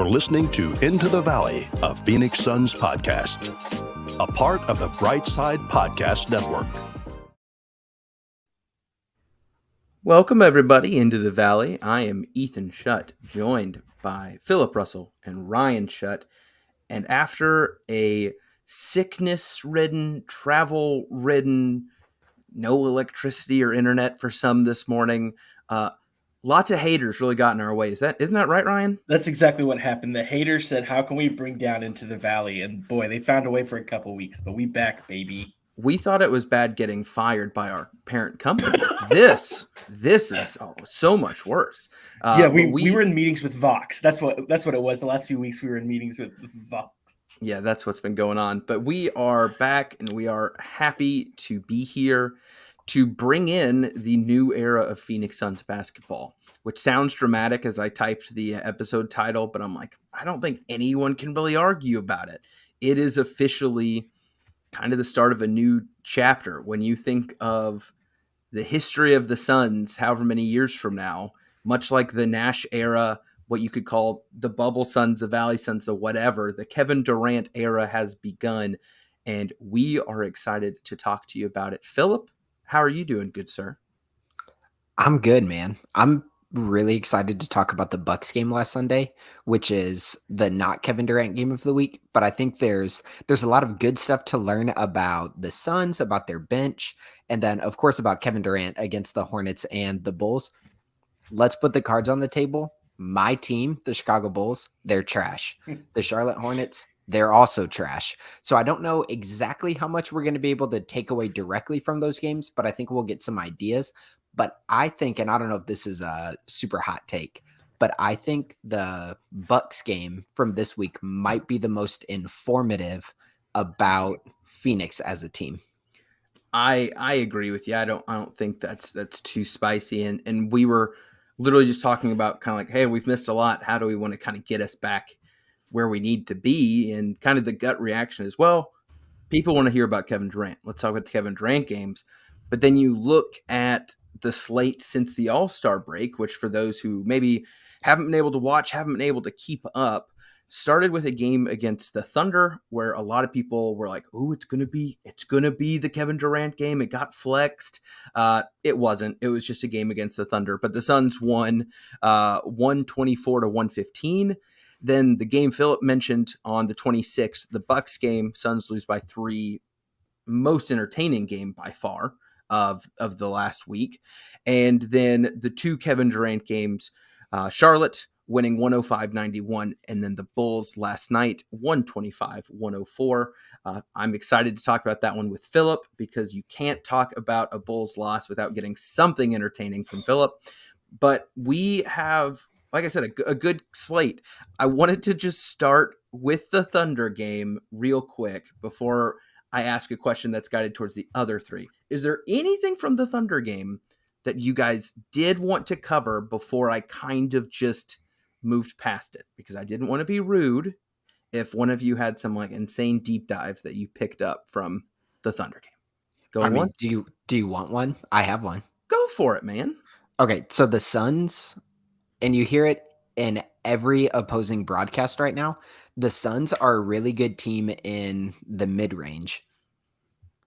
You're listening to Into the Valley, a Phoenix Suns podcast, a part of the Brightside Podcast Network. Welcome, everybody, into the Valley. I am Ethan Shutt, joined by Philip Russell and Ryan Shutt. And after a sickness-ridden, travel-ridden, no electricity or internet for some this morning, lots of haters really got in our way. Isn't that right, Ryan? That's exactly what happened. The haters said, how can we bring down Into the Valley? And boy, they found a way for a couple weeks, but we back, baby. We thought it was bad getting fired by our parent company. This is so much worse. We were in meetings with Vox. That's what it was. The last few weeks we were in meetings with Vox. Yeah, that's what's been going on. But we are back, and we are happy to be here to bring in the new era of Phoenix Suns basketball, which sounds dramatic as I typed the episode title, but I'm like, I don't think anyone can really argue about it. It is officially kind of the start of a new chapter. When you think of the history of the Suns, however many years from now, much like the Nash era, what you could call the bubble Suns, the Valley Suns, the whatever, the Kevin Durant era has begun, and we are excited to talk to you about it. Philip, how are you doing, good sir? I'm good, man. I'm really excited to talk about the Bucks game last Sunday, which is the not Kevin Durant game of the week. But I think there's a lot of good stuff to learn about the Suns, about their bench, and then, of course, about Kevin Durant against the Hornets and the Bulls. Let's put the cards on the table. My team, the Chicago Bulls, they're trash. The Charlotte Hornets, they're also trash. So I don't know exactly how much we're going to be able to take away directly from those games, but I think we'll get some ideas. But I think, and I don't know if this is a super hot take, but I think the Bucks game from this week might be the most informative about Phoenix as a team. I agree with you. I don't think that's too spicy. And we were literally just talking about kind of like, hey, we've missed a lot. How do we want to kind of get us back where we need to be? And kind of the gut reaction is, well, people want to hear about Kevin Durant. Let's talk about the Kevin Durant games. But then you look at the slate since the All-Star break, which for those who maybe haven't been able to watch, haven't been able to keep up, started with a game against the Thunder where a lot of people were like, "Oh, it's gonna be the Kevin Durant game." It got flexed. It wasn't. It was just a game against the Thunder. But the Suns won 124-115. Then the game Philip mentioned on the 26th, the Bucks game, Suns lose by 3. Most entertaining game by far of the last week. And then the two Kevin Durant games, Charlotte winning 105-91, and then the Bulls last night, 125-104. I'm excited to talk about that one with Philip because you can't talk about a Bulls loss without getting something entertaining from Philip. But we have, like I said, a good slate. I wanted to just start with the Thunder game real quick before I ask a question that's guided towards the other three. Is there anything from the Thunder game that you guys did want to cover before I kind of just moved past it? Because I didn't want to be rude if one of you had some like insane deep dive that you picked up from the Thunder game. Going once? Do you want one? I have one. Go for it, man. Okay, so the Suns, and you hear it in every opposing broadcast right now, the Suns are a really good team in the mid-range.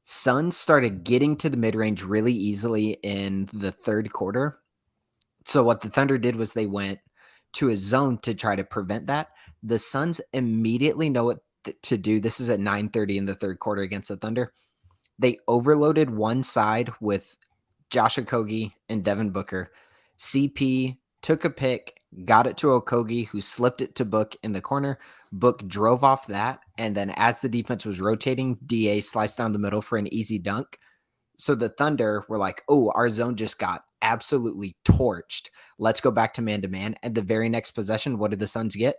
Suns started getting to the mid-range really easily in the third quarter. So what the Thunder did was they went to a zone to try to prevent that. The Suns immediately know what to do. This is at 9:30 in the third quarter against the Thunder. They overloaded one side with Josh Okogie and Devin Booker. CP took a pick, got it to Okogie, who slipped it to Book in the corner. Book drove off that, and then as the defense was rotating, DA sliced down the middle for an easy dunk. So the Thunder were like, oh, our zone just got absolutely torched. Let's go back to man-to-man. And the very next possession, what did the Suns get?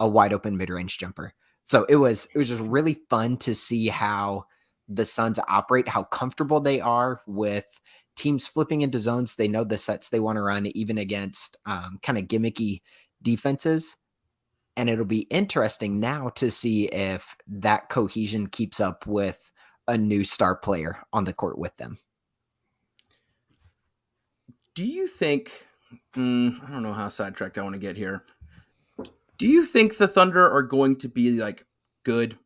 A wide-open mid-range jumper. So it was just really fun to see how the Suns operate, how comfortable they are with teams flipping into zones. They know the sets they want to run, even against kind of gimmicky defenses. And it'll be interesting now to see if that cohesion keeps up with a new star player on the court with them. Do you think, I don't know how sidetracked I want to get here. Do you think the Thunder are going to be like good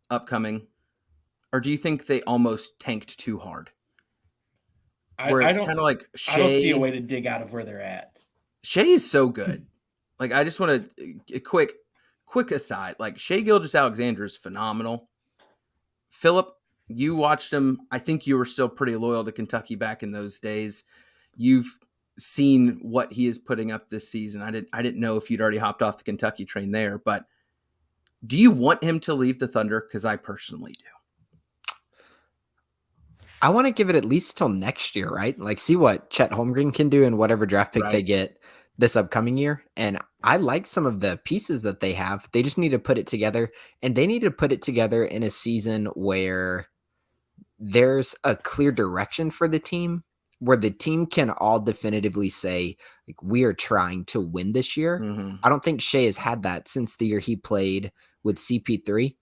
upcoming? Or do you think they almost tanked too hard? Where I it's don't kind of like I don't see a Shea. way to dig out of where they're at. Shea is so good. Like, I just want to a quick aside. Like, Shea Gilgeous-Alexander is phenomenal. Philip, you watched him. I think you were still pretty loyal to Kentucky back in those days. You've seen what he is putting up this season. I didn't know if you'd already hopped off the Kentucky train there, but do you want him to leave the Thunder? Because I personally do. I want to give it at least till next year, right? Like, see what Chet Holmgren can do in whatever draft pick they Right. get this upcoming year. And I like some of the pieces that they have. They just need to put it together, and they need to put it together in a season where there's a clear direction for the team, where the team can all definitively say, like, we are trying to win this year. Mm-hmm. I don't think Shea has had that since the year he played with CP3.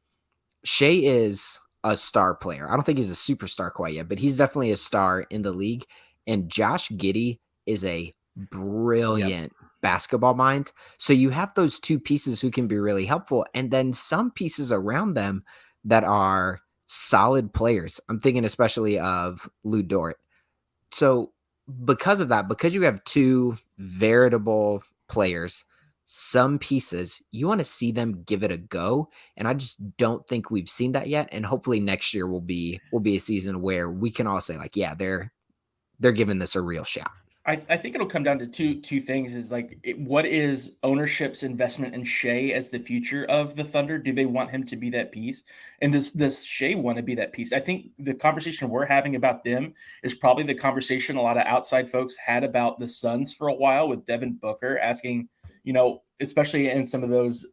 Shea is a star player. I don't think he's a superstar quite yet, but he's definitely a star in the league. And Josh Giddey is a brilliant basketball mind. So you have those two pieces who can be really helpful, and then some pieces around them that are solid players. I'm thinking especially of Lou Dort. So because of that, because you have two veritable players, some pieces, you want to see them give it a go. And I just don't think we've seen that yet. And hopefully next year will be a season where we can all say, like, yeah, they're giving this a real shot. I think it'll come down to two things: is like what is ownership's investment in Shea as the future of the Thunder? Do they want him to be that piece? And does Shea want to be that piece? I think the conversation we're having about them is probably the conversation a lot of outside folks had about the Suns for a while, with Devin Booker asking, especially in some of those,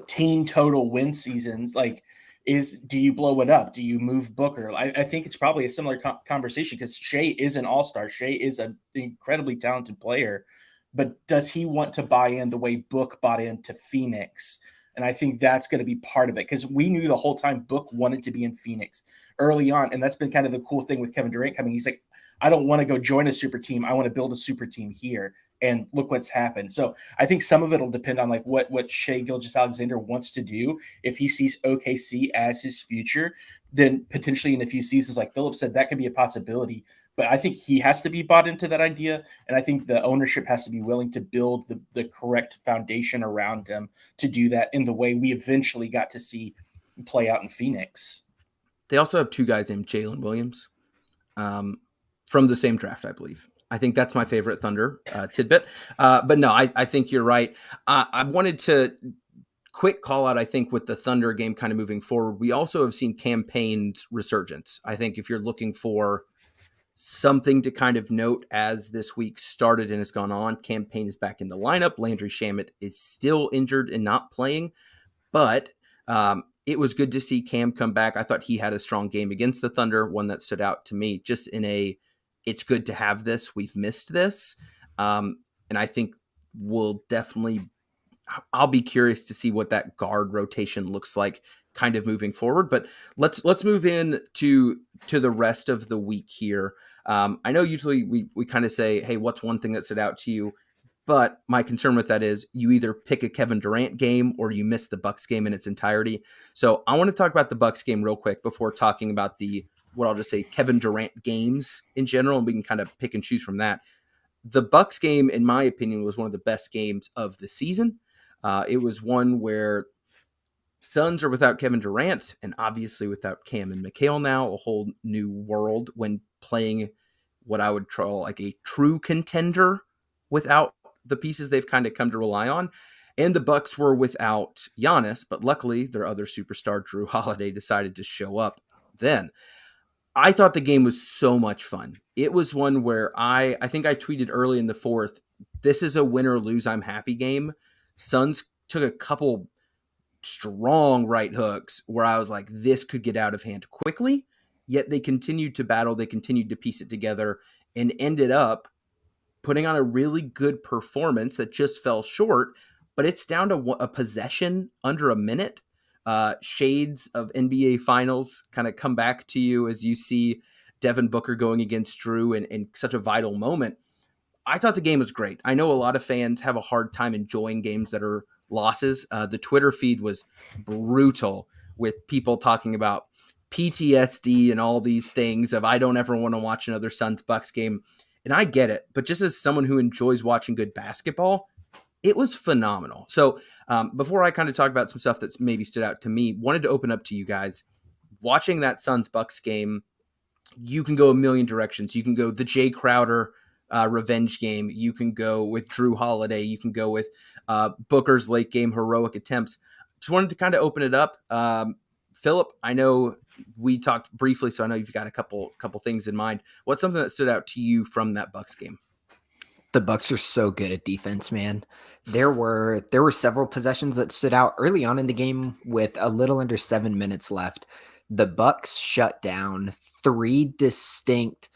team total win seasons, like, do you blow it up? Do you move Booker? I think it's probably a similar conversation, because Shea is an all-star. Shea is an incredibly talented player, but does he want to buy in the way Book bought into Phoenix? And I think that's going to be part of it, because we knew the whole time Book wanted to be in Phoenix early on. And that's been kind of the cool thing with Kevin Durant coming. He's like, I don't want to go join a super team. I want to build a super team here. And look what's happened. So I think some of it will depend on like what Shea Gilgeous-Alexander wants to do. If he sees OKC as his future, then potentially in a few seasons, like Philip said, that could be a possibility. But I think he has to be bought into that idea. And I think the ownership has to be willing to build the correct foundation around him to do that in the way we eventually got to see play out in Phoenix. They also have two guys named Jalen Williams from the same draft, I believe. I think that's my favorite Thunder tidbit. But no, I think you're right. I wanted to quick call out, I think, with the Thunder game kind of moving forward, we also have seen Cam Payne's resurgence. I think if you're looking for something to kind of note as this week started and has gone on, Cam Payne is back in the lineup. Landry Shamet is still injured and not playing, but it was good to see Cam come back. I thought he had a strong game against the Thunder, one that stood out to me just in it's good to have this. We've missed this. And I think I'll be curious to see what that guard rotation looks like kind of moving forward. But let's move in to the rest of the week here. I know usually we kind of say, hey, what's one thing that stood out to you? But my concern with that is you either pick a Kevin Durant game or you miss the Bucks game in its entirety. So I want to talk about the Bucks game real quick before talking about what I'll just say Kevin Durant games in general, and we can kind of pick and choose from that. The Bucks game, in my opinion, was one of the best games of the season. It was one where Suns are without Kevin Durant and obviously without Cam and Mikal now, a whole new world when playing what I would call like a true contender without the pieces they've kind of come to rely on. And the Bucks were without Giannis, but luckily their other superstar, Drew Holiday, decided to show up then. I thought the game was so much fun. It was one where I think I tweeted early in the fourth, this is a win or lose, I'm happy game. Suns took a couple strong right hooks where I was like, this could get out of hand quickly, yet they continued to battle. They continued to piece it together and ended up putting on a really good performance that just fell short, but it's down to a possession under a minute. Shades of NBA Finals kind of come back to you as you see Devin Booker going against Drew in such a vital moment. I thought the game was great. I know a lot of fans have a hard time enjoying games that are losses. The Twitter feed was brutal with people talking about PTSD and all these things of I don't ever want to watch another Suns Bucks game. And I get it, but just as someone who enjoys watching good basketball, it was phenomenal. So before I kind of talk about some stuff that's maybe stood out to me, wanted to open up to you guys. Watching that Suns Bucks game, you can go a million directions. You can go the Jay Crowder revenge game. You can go with Drew Holiday. You can go with Booker's late game heroic attempts. Just wanted to kind of open it up. Philip, I know we talked briefly, so I know you've got a couple things in mind. What's something that stood out to you from that Bucks game? The Bucks are so good at defense, man. There were several possessions that stood out early on in the game with a little under 7 minutes left. The Bucks shut down three distinct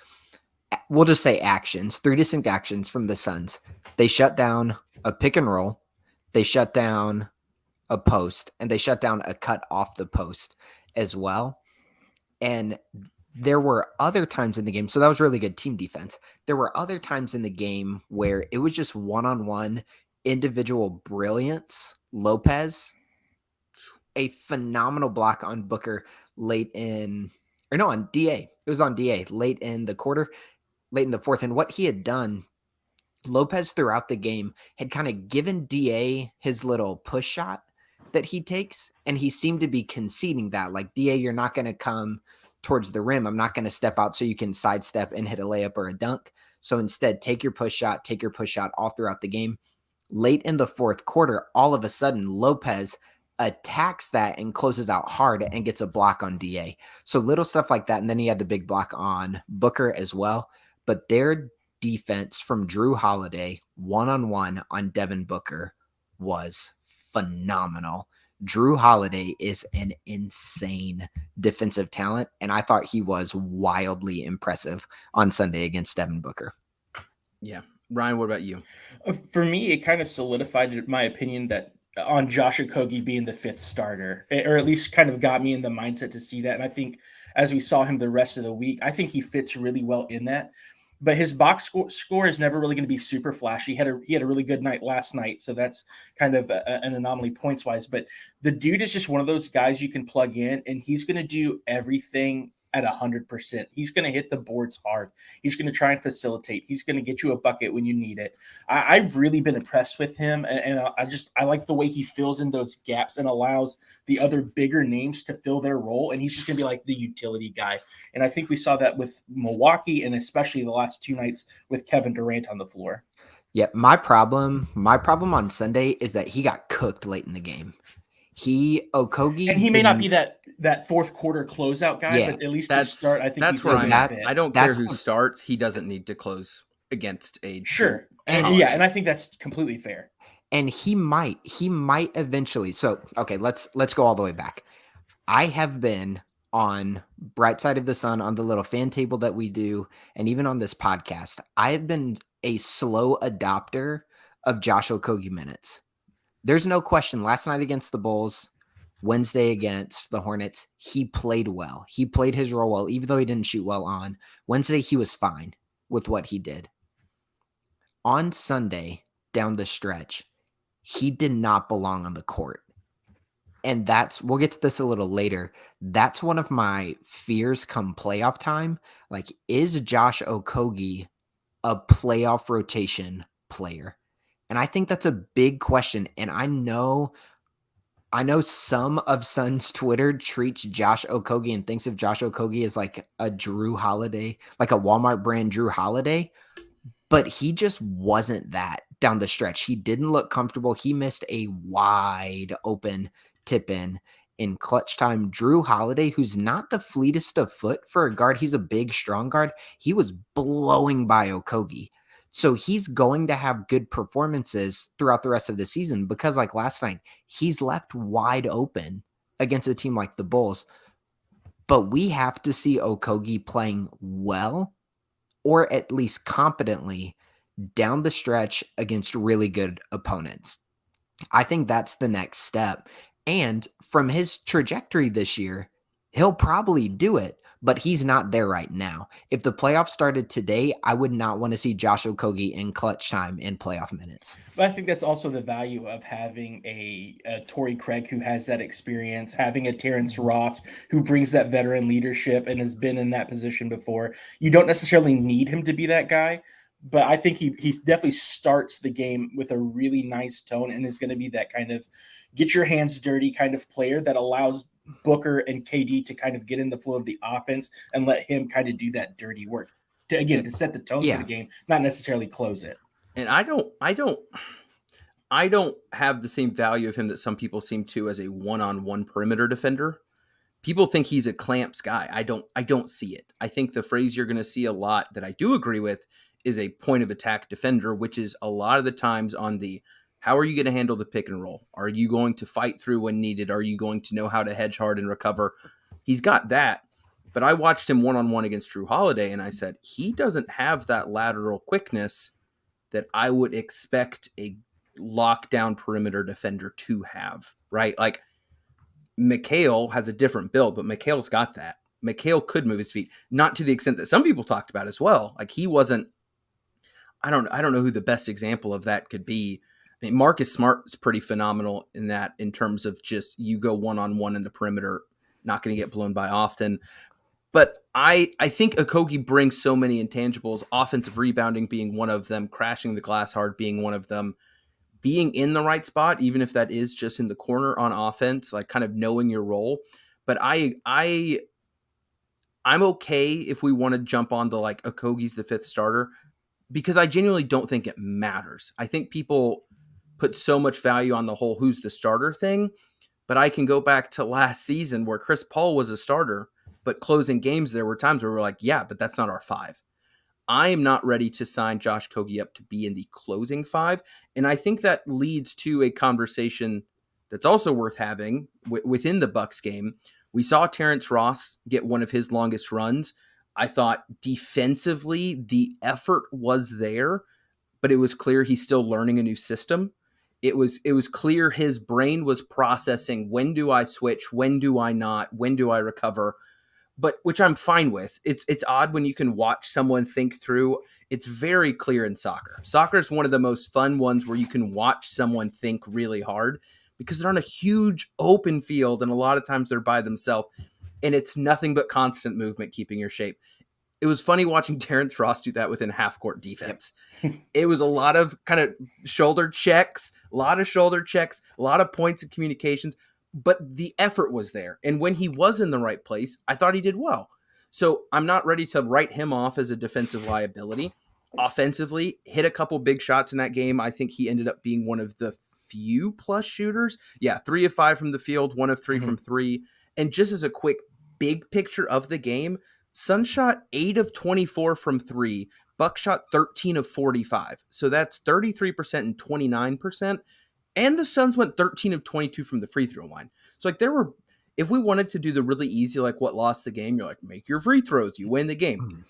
actions from the Suns. They shut down a pick and roll, they shut down a post, and they shut down a cut off the post as well. And there were other times in the game, so that was really good team defense. There were other times in the game where it was just one-on-one individual brilliance. Lopez, a phenomenal block on Booker on DA. It was on DA late in the fourth. And what he had done, Lopez throughout the game had kind of given DA his little push shot that he takes, and he seemed to be conceding that, like, DA, you're not going to come towards the rim. I'm not going to step out so you can sidestep and hit a layup or a dunk. So instead, take your push shot all throughout the game. Late in the fourth quarter, all of a sudden, Lopez attacks that and closes out hard and gets a block on DA. So little stuff like that. And then he had the big block on Booker as well. But their defense from Drew Holiday, one-on-one on Devin Booker, was phenomenal. Drew Holiday is an insane defensive talent, and I thought he was wildly impressive on Sunday against Devin Booker. Yeah. Ryan, what about you? For me, it kind of solidified my opinion that on Josh Okogie being the fifth starter, or at least kind of got me in the mindset to see that. And I think as we saw him the rest of the week, I think he fits really well in that. But his box score is never really going to be super flashy. He had a really good night last night, so that's kind of an anomaly points wise. But the dude is just one of those guys you can plug in, and he's going to do everything at 100%. He's going to hit the boards hard. He's going to try and facilitate. He's going to get you a bucket when you need it. I've really been impressed with him, and I like the way he fills in those gaps and allows the other bigger names to fill their role, and he's just going to be like the utility guy. And I think we saw that with Milwaukee, and especially the last two nights with Kevin Durant on the floor. Yeah, my problem on Sunday is that he got cooked late in the game. Okogie, and he may not be that fourth quarter closeout guy, but at least to start, I think that's where I don't care who starts. He doesn't need to close against a sure, and I think that's completely fair. And he might eventually. So okay, let's go all the way back. I have been on Bright Side of the Sun on the little fan table that we do, and even on this podcast, I have been a slow adopter of Josh Okogie minutes. There's no question. Last night against the Bulls, Wednesday against the Hornets, he played well. He played his role well, even though he didn't shoot well on Wednesday. He was fine with what he did. On Sunday, down the stretch, he did not belong on the court. And we'll get to this a little later. That's one of my fears come playoff time. Like, is Josh Okogie a playoff rotation player? And I think that's a big question. And I know some of Suns Twitter treats Josh Okogie and thinks of Josh Okogie as like a Drew Holiday, like a Walmart brand Drew Holiday, but he just wasn't that down the stretch. He didn't look comfortable. He missed a wide open tip in clutch time. Drew Holiday, who's not the fleetest of foot for a guard, he's a big, strong guard. He was blowing by Okogie. So he's going to have good performances throughout the rest of the season because, like last night, he's left wide open against a team like the Bulls. But we have to see Okogie playing well, or at least competently, down the stretch against really good opponents. I think that's the next step. And from his trajectory this year, he'll probably do it. but he's not there right now. If the playoffs started today, I would not want to see Josh Okogie in clutch time in playoff minutes. But I think that's also the value of having a Torrey Craig who has that experience, having a Terrence Ross who brings that veteran leadership and has been in that position before. You don't necessarily need him to be that guy, but I think he definitely starts the game with a really nice tone and is going to be that kind of get your hands dirty kind of player that allows Booker and KD to kind of get in the flow of the offense and let him kind of do that dirty work to set the tone for the game, not necessarily close it. And I don't have the same value of him that some people seem to as a one-on-one perimeter defender. People think he's a clamps guy. I don't see it. I think the phrase you're going to see a lot that I do agree with is a point of attack defender, which is a lot of the times on the how are you going to handle the pick and roll? Are you going to fight through when needed? Are you going to know how to hedge hard and recover? He's got that. But I watched him one-on-one against Drew Holiday, and I said, he doesn't have that lateral quickness that I would expect a lockdown perimeter defender to have, right? Like, Mikal has a different build, but Mikal's got that. Mikal could move his feet, not to the extent that some people talked about as well. Like, he wasn't, I don't know who the best example of that could be. I mean, Marcus Smart is pretty phenomenal in that, in terms of just you go one-on-one in the perimeter, not going to get blown by often. But I think Okogie brings so many intangibles, offensive rebounding being one of them, crashing the glass hard being one of them, being in the right spot, even if that is just in the corner on offense, like kind of knowing your role. But I'm okay if we want to jump on the like Okogie's the fifth starter, because I genuinely don't think it matters. I think people put so much value on the whole who's the starter thing, but I can go back to last season where Chris Paul was a starter, but closing games, there were times where we're like, yeah, but that's not our five. I am not ready to sign Josh Okogie up to be in the closing five. And I think that leads to a conversation that's also worth having within the Bucks game. We saw Terrence Ross get one of his longest runs. I thought defensively, the effort was there, but it was clear he's still learning a new system. It was clear his brain was processing, when do I switch? When do I not? When do I recover? But which I'm fine with. It's odd when you can watch someone think through. It's very clear in soccer. Soccer is one of the most fun ones where you can watch someone think really hard because they're on a huge open field and a lot of times they're by themselves and it's nothing but constant movement keeping your shape. It was funny watching Terrence Ross do that within half-court defense. It was a lot of kind of shoulder checks, a lot of points of communications, but the effort was there. And when he was in the right place, I thought he did well. So I'm not ready to write him off as a defensive liability. Offensively, hit a couple big shots in that game. I think he ended up being one of the few plus shooters. Yeah, 3 of 5 from the field, 1 of 3 from 3. And just as a quick big picture of the game, Sun shot 8 of 24 from 3. Buck shot 13 of 45. So that's 33% and 29%. And the Suns went 13 of 22 from the free throw line. So like if we wanted to do the really easy, like what lost the game, you're like, make your free throws, you win the game.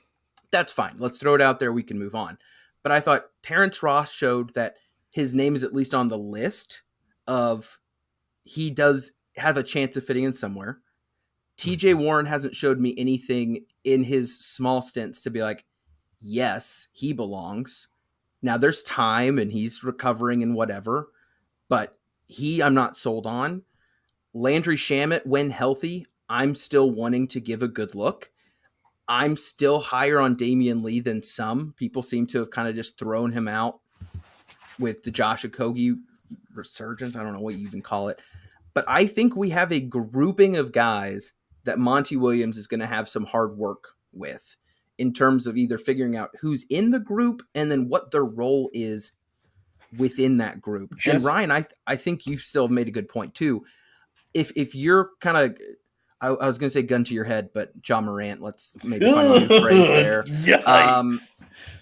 That's fine. Let's throw it out there. We can move on. But I thought Terrence Ross showed that his name is at least on the list of he does have a chance of fitting in somewhere. TJ Warren hasn't showed me anything in his small stints to be like, yes, he belongs. Now there's time and he's recovering and whatever, but I'm not sold on. Landry Shamet, when healthy, I'm still wanting to give a good look. I'm still higher on Damian Lee than some. People seem to have kind of just thrown him out with the Josh Okogie resurgence. I don't know what you even call it. But I think we have a grouping of guys that Monty Williams is going to have some hard work with in terms of either figuring out who's in the group and then what their role is within that group. And Ryan, I think you still have made a good point too. If you're kind of, I was going to say gun to your head, but John Morant, let's maybe find a new phrase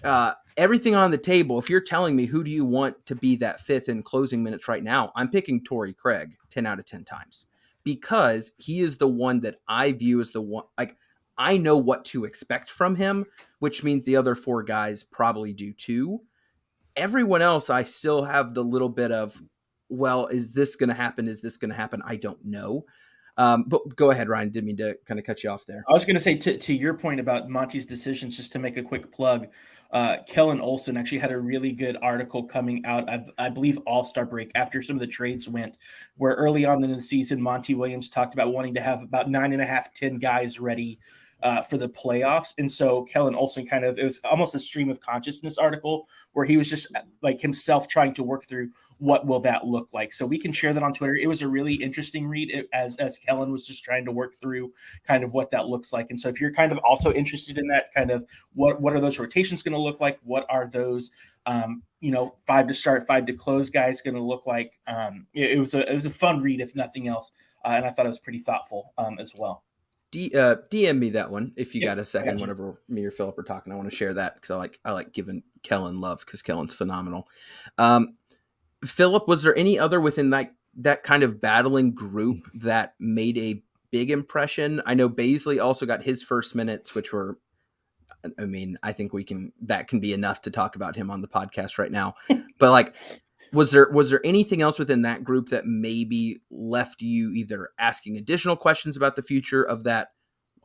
there. Everything on the table. If you're telling me who do you want to be that fifth in closing minutes right now, I'm picking Torrey Craig 10 out of 10 times because he is the one that I view as the one, like I know what to expect from him, which means the other 4 guys probably do too. Everyone else, I still have the little bit of, well, is this going to happen? Is this going to happen? I don't know. But go ahead, Ryan. Didn't mean to kind of cut you off there. I was going to say to your point about Monty's decisions, just to make a quick plug, Kellen Olson actually had a really good article coming out of, I believe, All-Star break after some of the trades went, where early on in the season, Monty Williams talked about wanting to have about 9.5, 10 guys ready for the playoffs. And so Kellen Olson it was almost a stream of consciousness article where he was just like himself trying to work through what will that look like. So we can share that on Twitter. It was a really interesting read as Kellen was just trying to work through kind of what that looks like. And so if you're kind of also interested in that kind of what are those rotations going to look like? What are those, 5 to start, 5 to close guys going to look like? It was a fun read, if nothing else. And I thought it was pretty thoughtful as well. DM me that one if you Yep, got a second. Whenever me or Philip are talking, I want to share that because I like giving Kellen love because Kellen's phenomenal. Philip, was there any other within that kind of battling group that made a big impression? I know Baisley also got his first minutes, which were, I mean, I think that can be enough to talk about him on the podcast right now. But like, was there anything else within that group that maybe left you either asking additional questions about the future of that?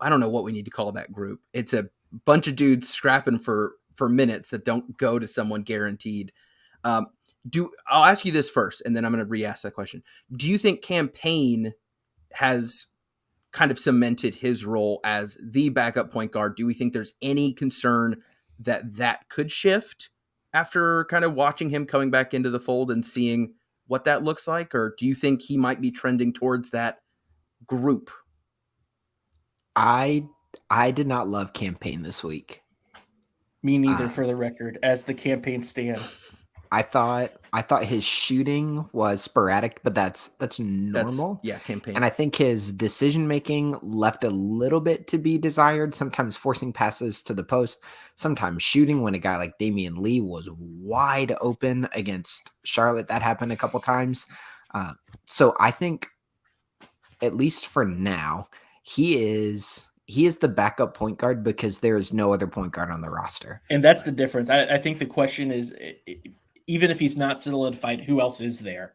I don't know what we need to call that group. It's a bunch of dudes scrapping for minutes that don't go to someone guaranteed. I'll ask you this first, and then I'm going to re-ask that question. Do you think Campaign has kind of cemented his role as the backup point guard? Do we think there's any concern that could shift after kind of watching him coming back into the fold and seeing what that looks like? Or do you think he might be trending towards that group? I did not love Campaign this week. Me neither, for the record, as the Campaign stand. I thought his shooting was sporadic, but that's normal. Campaign. And I think his decision making left a little bit to be desired, sometimes forcing passes to the post, sometimes shooting when a guy like Damian Lee was wide open against Charlotte. That happened a couple times. So I think, at least for now, he is the backup point guard because there is no other point guard on the roster. And that's the difference. I think the question is, even if he's not solidified, who else is there?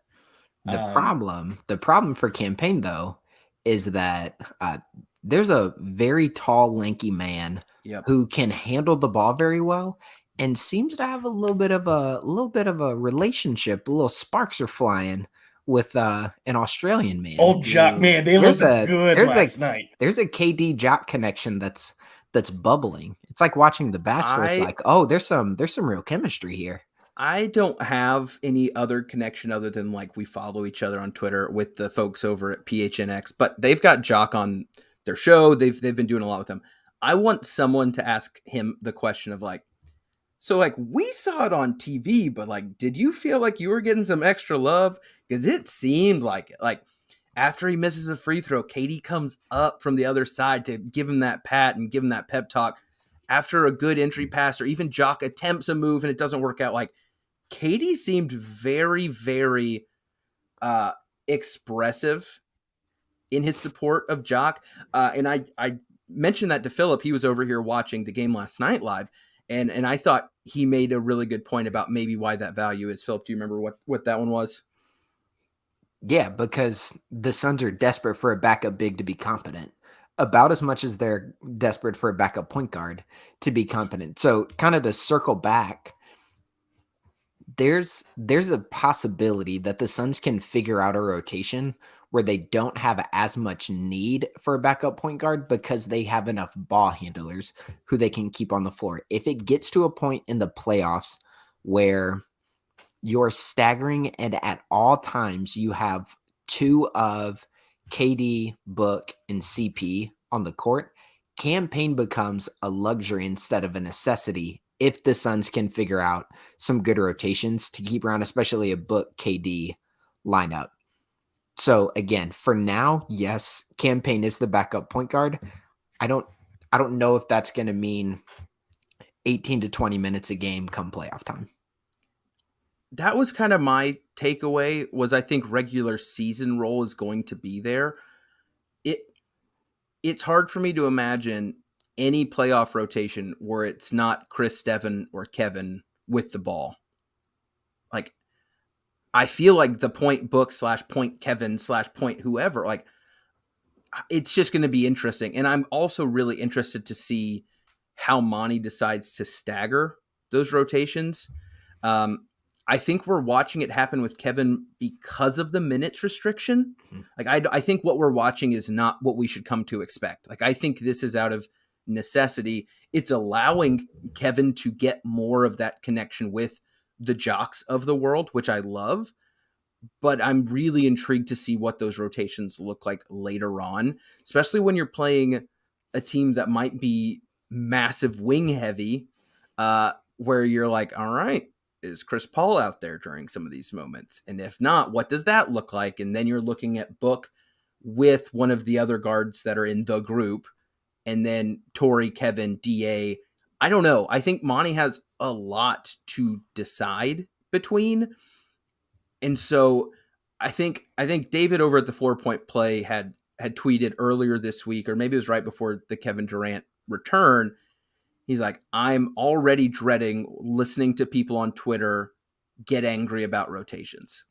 The problem for Campaign, though, is that there's a very tall, lanky man who can handle the ball very well and seems to have a little bit of a relationship. Little sparks are flying with an Australian man. Old Jock, man, they looked good last night. There's a KD Jock connection that's bubbling. It's like watching The Bachelor. It's like, oh, there's some real chemistry here. I don't have any other connection other than like we follow each other on Twitter with the folks over at PHNX, but they've got Jock on their show. They've been doing a lot with him. I want someone to ask him the question of like, so like we saw it on TV, but like, did you feel like you were getting some extra love? Because it seemed like it. Like after he misses a free throw, Katie comes up from the other side to give him that pat and give him that pep talk. After a good entry pass, or even Jock attempts a move and it doesn't work out, like Katie seemed very, very expressive in his support of Jock. And I mentioned that to Philip. He was over here watching the game last night live. And I thought he made a really good point about maybe why that value is. Philip, do you remember what that one was? Yeah, because the Suns are desperate for a backup big to be competent, about as much as they're desperate for a backup point guard to be competent. So kind of to circle back, there's a possibility that the Suns can figure out a rotation where they don't have as much need for a backup point guard because they have enough ball handlers who they can keep on the floor. If it gets to a point in the playoffs where you're staggering and at all times you have two of KD, Book, and CP on the court, Campaign becomes a luxury instead of a necessity if the Suns can figure out some good rotations to keep around, especially a Book KD lineup. So again, for now, yes, Campaign is the backup point guard. I don't know if that's going to mean 18 to 20 minutes a game come playoff time. That was kind of my takeaway. Was I think regular season role is going to be there. It's hard for me to imagine any playoff rotation where it's not Chris, Devin, or Kevin with the ball. Like, I feel like the point Book /point Kevin /point whoever, like it's just going to be interesting. And I'm also really interested to see how Monty decides to stagger those rotations. I think we're watching it happen with Kevin because of the minutes restriction. Like, I think what we're watching is not what we should come to expect. Like, I think this is out of necessity. It's allowing Kevin to get more of that connection with the jocks of the world, which I love. But I'm really intrigued to see what those rotations look like later on, especially when you're playing a team that might be massive wing heavy, where you're like, all right, is Chris Paul out there during some of these moments? And if not, what does that look like? And then you're looking at Book with one of the other guards that are in the group, and then Torrey, Kevin, DA. I don't know. I think Monty has a lot to decide between. And so I think David over at the 4 Point Play had tweeted earlier this week, or maybe it was right before the Kevin Durant return. He's like, I'm already dreading listening to people on Twitter get angry about rotations.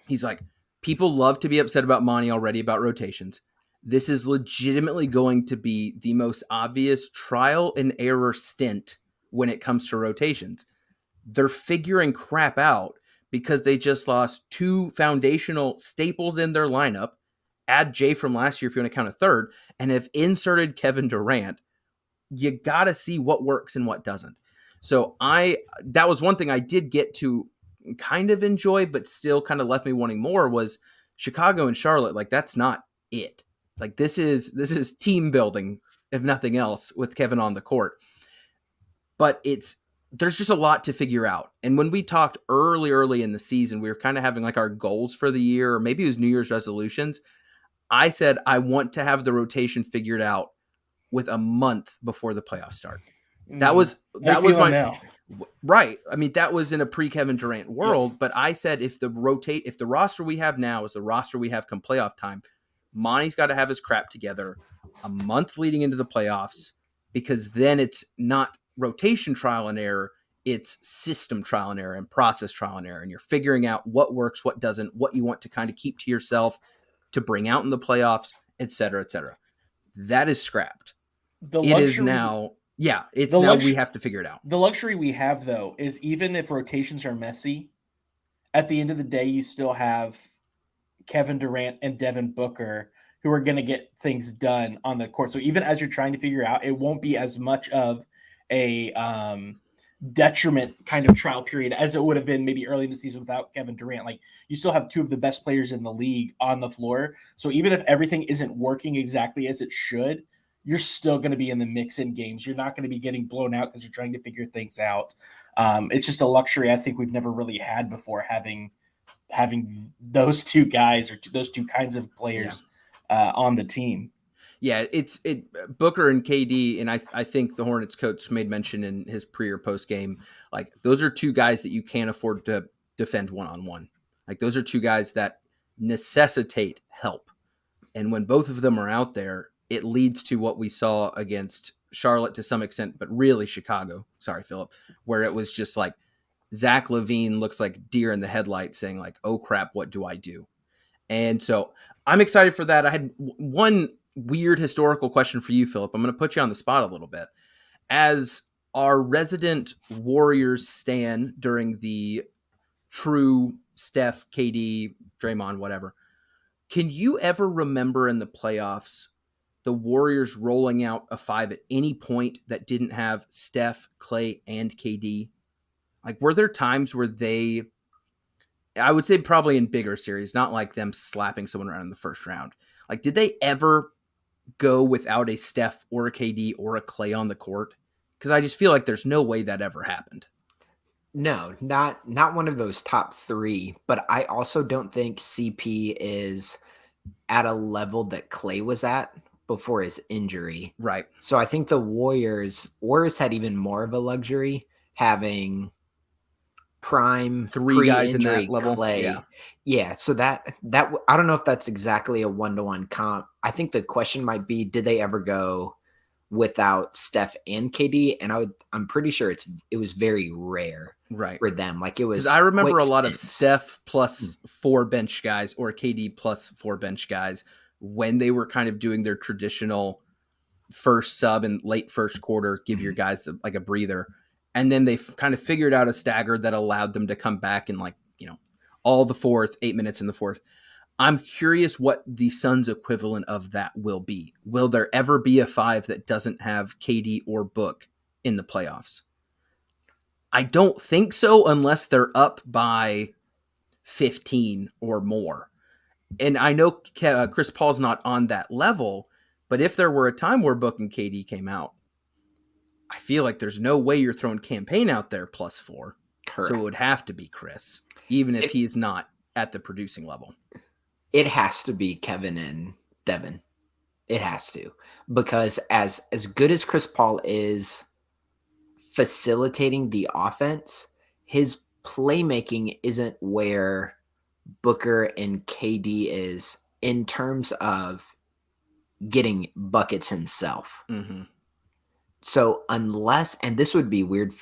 He's like, people love to be upset about Monty already about rotations. This is legitimately going to be the most obvious trial and error stint when it comes to rotations. They're figuring crap out because they just lost two foundational staples in their lineup. Add Jay from last year if you want to count a third, and have inserted Kevin Durant. You got to see what works and what doesn't. So that was one thing I did get to kind of enjoy, but still kind of left me wanting more, was Chicago and Charlotte. Like, that's not it. Like, this is team building, if nothing else, with Kevin on the court. But there's just a lot to figure out. And when we talked early in the season, we were kind of having like our goals for the year, or maybe it was New Year's resolutions. I said, I want to have the rotation figured out with a month before the playoffs start. That was my now. Right. I mean, that was in a pre-Kevin Durant world, yeah. But I said, if the roster we have now is the roster we have come playoff time, Monty's got to have his crap together a month leading into the playoffs, because then it's not rotation trial and error, it's system trial and error and process trial and error. And you're figuring out what works, what doesn't, what you want to kind of keep to yourself to bring out in the playoffs, et cetera, et cetera. That is scrapped. We have to figure it out. The luxury we have, though, is even if rotations are messy, at the end of the day, you still have Kevin Durant and Devin Booker who are going to get things done on the court. So even as you're trying to figure out, it won't be as much of a detriment kind of trial period as it would have been maybe early in the season without Kevin Durant. Like, you still have two of the best players in the league on the floor. So even if everything isn't working exactly as it should, you're still going to be in the mix-in games. You're not going to be getting blown out because you're trying to figure things out. It's just a luxury I think we've never really had before, having those two guys or those two kinds of players on the team. Yeah, Booker and KD, and I think the Hornets coach made mention in his pre or post game, like, those are two guys that you can't afford to defend one-on-one. Like, those are two guys that necessitate help. And when both of them are out there, it leads to what we saw against Charlotte to some extent, but really Chicago. Sorry, Philip, where it was just like Zach LaVine looks like deer in the headlights saying like, oh crap, what do I do? And so I'm excited for that. I had one weird historical question for you, Philip. I'm going to put you on the spot a little bit. As our resident Warriors stan during the true Steph, KD, Draymond, whatever, can you ever remember in the playoffs the Warriors rolling out a five at any point that didn't have Steph, Clay, and KD? Like, were there times where I would say probably in bigger series, not like them slapping someone around in the first round. Like, did they ever go without a Steph or a KD or a Clay on the court? Because I just feel like there's no way that ever happened. No, not one of those top three, but I also don't think CP is at a level that Clay was at before his injury. Right. So I think the Warriors had even more of a luxury having prime three guys in that level. Clay. Yeah. So that I don't know if that's exactly a 1-to-1 comp. I think the question might be, did they ever go without Steph and KD? And I'm pretty sure it was very rare, right, for them. Like, it was. I remember a lot of Steph plus 4 bench guys or KD plus 4 bench guys when they were kind of doing their traditional first sub and late first quarter, give your guys like a breather. And then they kind of figured out a stagger that allowed them to come back in all the fourth, 8 minutes in the fourth. I'm curious what the Suns equivalent of that will be. Will there ever be a 5 that doesn't have KD or Book in the playoffs? I don't think so unless they're up by 15 or more. And I know Chris Paul's not on that level, but if there were a time where Book and KD came out, I feel like there's no way you're throwing Campaign out there +4. Correct. So it would have to be Chris, even if he's not at the producing level. It has to be Kevin and Devin. It has to. Because as good as Chris Paul is facilitating the offense, his playmaking isn't where Booker and KD is in terms of getting buckets himself. Mm-hmm. So unless, and this would be weird,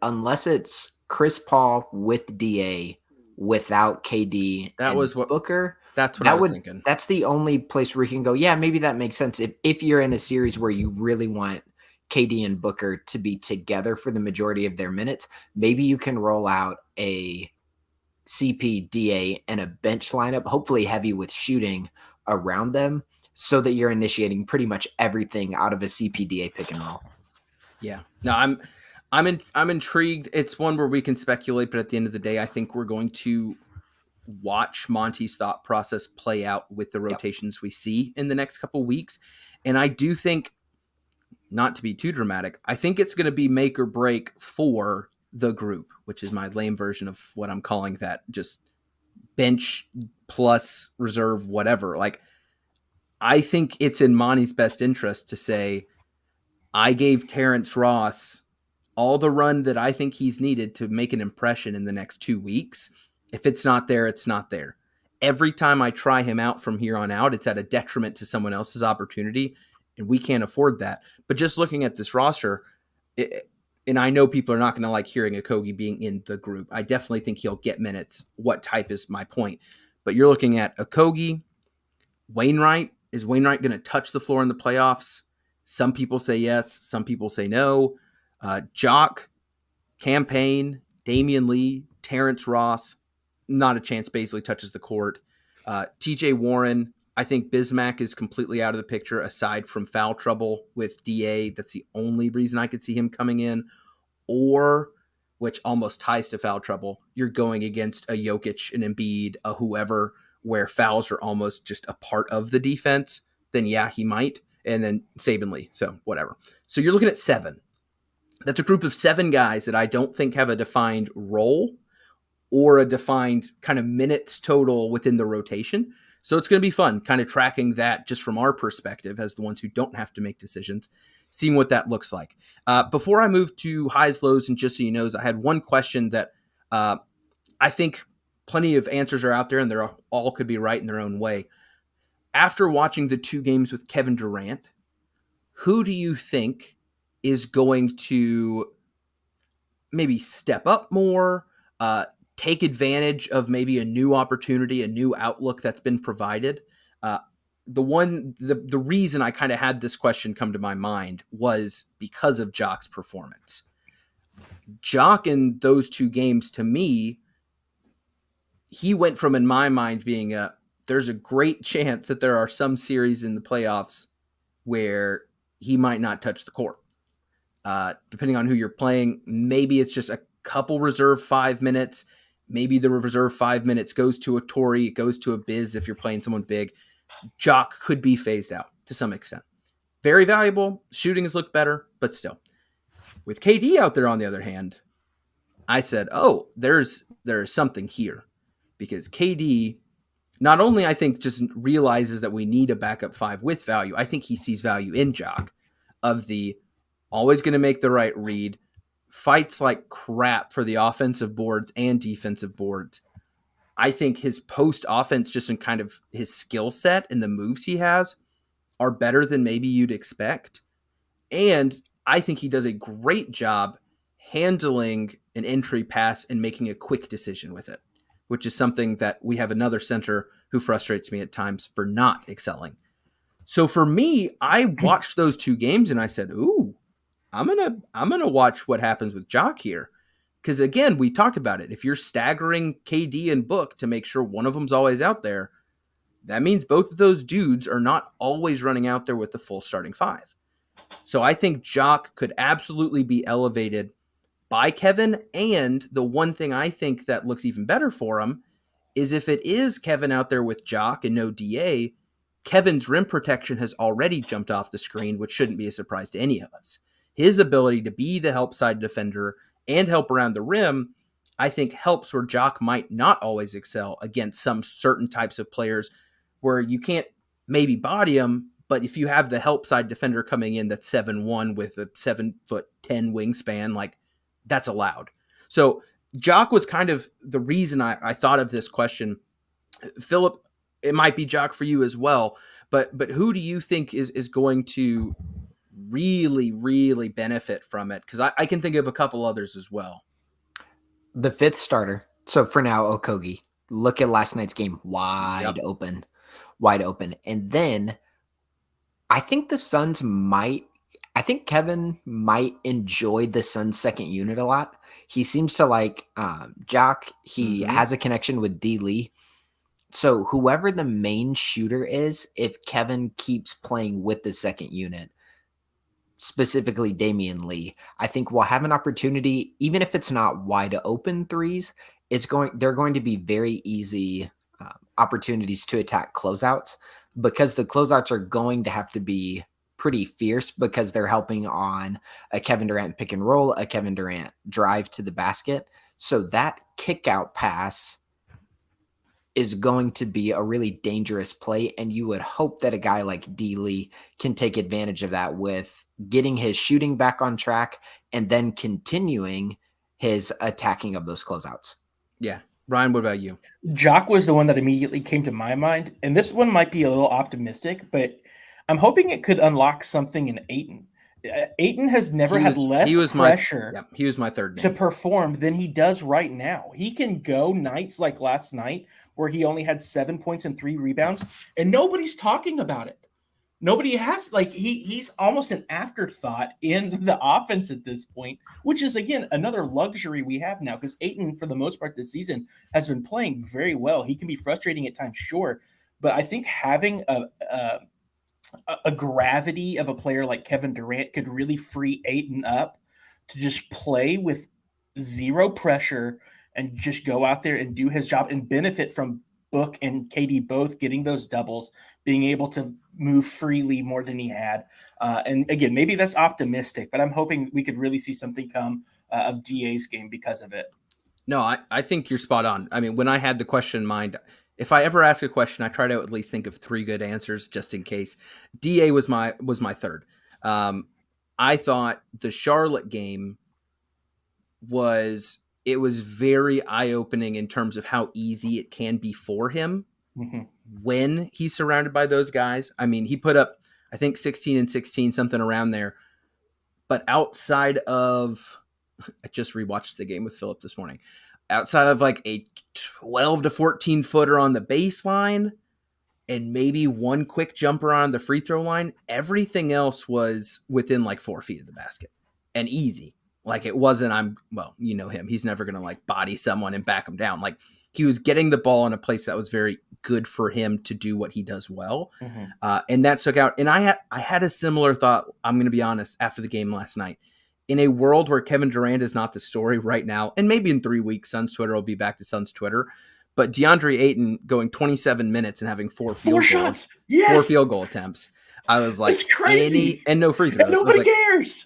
unless it's Chris Paul with DA without KD that and was what Booker. That's what I was thinking. That's the only place where you can go, yeah, maybe that makes sense. If you're in a series where you really want KD and Booker to be together for the majority of their minutes, maybe you can roll out a CPDA and a bench lineup, hopefully heavy with shooting around them, so that you're initiating pretty much everything out of a CPDA pick and roll. Yeah. No, I'm intrigued. It's one where we can speculate, but at the end of the day, I think we're going to watch Monty's thought process play out with the rotations we see in the next couple weeks. And I do think, not to be too dramatic, I think it's going to be make or break for the group, which is my lame version of what I'm calling that, just bench plus reserve, whatever. Like, I think it's in Monty's best interest to say, I gave Terrence Ross all the run that I think he's needed to make an impression in the next 2 weeks. If it's not there, it's not there. Every time I try him out from here on out, it's at a detriment to someone else's opportunity, and we can't afford that. But just looking at this roster, and I know people are not going to like hearing Okogie being in the group. I definitely think he'll get minutes. What type is my point? But you're looking at Okogie, Wainwright. Is Wainwright going to touch the floor in the playoffs? Some people say yes. Some people say no. Jock, Campaign, Damian Lee, Terrence Ross, not a chance, basically touches the court. TJ Warren, I think Bismack is completely out of the picture aside from foul trouble with DA. That's the only reason I could see him coming in. Or, which almost ties to foul trouble, you're going against a Jokic, an Embiid, a whoever, where fouls are almost just a part of the defense. Then yeah, he might. And then Saban Lee, so whatever. So you're looking at 7. That's a group of 7 guys that I don't think have a defined role or a defined kind of minutes total within the rotation. So it's going to be fun kind of tracking that just from our perspective as the ones who don't have to make decisions, seeing what that looks like. Before I move to highs, lows, and just so you know, I had one question that I think plenty of answers are out there and they're all could be right in their own way. After watching the 2 games with Kevin Durant, who do you think is going to maybe step up more, take advantage of maybe a new opportunity, a new outlook that's been provided? The reason I kind of had this question come to my mind was because of Jock's performance. Jock in those 2 games, to me, he went from, in my mind, being there's a great chance that there are some series in the playoffs where he might not touch the court. Depending on who you're playing, maybe it's just a couple reserve 5 minutes. Maybe the reserve 5 minutes goes to a Torrey, it goes to a Biz if you're playing someone big. Jock could be phased out to some extent. Very valuable. Shooting has looked better, but still. With KD out there, on the other hand, I said, oh, there's something here. Because KD, not only I think just realizes that we need a backup 5 with value, I think he sees value in Jock of the always going to make the right read, fights like crap for the offensive boards and defensive boards. I think his post offense, just in kind of his skill set and the moves he has, are better than maybe you'd expect. And I think he does a great job handling an entry pass and making a quick decision with it. which is something that we have another center who frustrates me at times for not excelling. So for me, I watched those two games and I said, ooh, I'm gonna watch what happens with Jock here. Because again, we talked about it. If you're staggering KD and Book to make sure one of them's always out there, that means both of those dudes are not always running out there with the full starting five. So I think Jock could absolutely be elevated by Kevin. And the one thing I think that looks even better for him is if it is Kevin out there with Jock and no DA, Kevin's rim protection has already jumped off the screen, which shouldn't be a surprise to any of us. His ability to be the help side defender and help around the rim, I think helps where Jock might not always excel against some certain types of players where you can't maybe body him, but if you have the help side defender coming in that's 7'1" with a 7'10" wingspan, like that's allowed. So Jock was kind of the reason I thought of this question. Philip, it might be Jock for you as well, but who do you think is going to really, really benefit from it? Because I can think of a couple others as well. The fifth starter. So for now, Okogie. Look at last night's game. Wide open. And then I think Kevin might enjoy the Suns' second unit a lot. He seems to like Jock. He has a connection with D. Lee. So whoever the main shooter is, if Kevin keeps playing with the second unit, specifically Damian Lee, I think we'll have an opportunity, even if it's not wide open threes, they're going to be very easy opportunities to attack closeouts, because the closeouts are going to have to be pretty fierce because they're helping on a Kevin Durant pick and roll, a Kevin Durant drive to the basket. So that kick out pass is going to be a really dangerous play. And you would hope that a guy like D. Lee can take advantage of that with getting his shooting back on track and then continuing his attacking of those closeouts. Yeah. Ryan, what about you? Jock was the one that immediately came to my mind. And this one might be a little optimistic, but I'm hoping it could unlock something in Ayton. Ayton has never had less pressure he was my third to name. perform than he does right now. He can go nights like last night where he only had 7 points and 3 rebounds, and nobody's talking about it. Nobody has, like, he's almost an afterthought in the offense at this point, which is, again, another luxury we have now, because Ayton, for the most part this season, has been playing very well. He can be frustrating at times, sure, but I think having a gravity of a player like Kevin Durant could really free Ayton up to just play with zero pressure and just go out there and do his job and benefit from Book and KD both getting those doubles, being able to move freely more than he had. And again, maybe that's optimistic, but I'm hoping we could really see something come of DA's game because of it. No, I think you're spot on. I mean, when I had the question in mind, if I ever ask a question, I try to at least think of 3 good answers just in case. DA was my third. I thought the Charlotte game was very eye-opening in terms of how easy it can be for him when he's surrounded by those guys. I mean, he put up, I think, 16 and 16, something around there. But outside of, I just rewatched the game with Philip this morning. Outside of like a 12 to 14 footer on the baseline and maybe one quick jumper on the free throw line, everything else was within like 4 feet of the basket and easy. Like it wasn't, you know him. He's never going to like body someone and back him down. Like he was getting the ball in a place that was very good for him to do what he does well. And that stuck out. And I had a similar thought, I'm going to be honest, after the game last night. In a world where Kevin Durant is not the story right now, and maybe in 3 weeks, Suns Twitter will be back to Suns Twitter, but DeAndre Ayton going 27 minutes and having 4 field goal attempts. I was like, it's crazy. And no free throws. And nobody cares.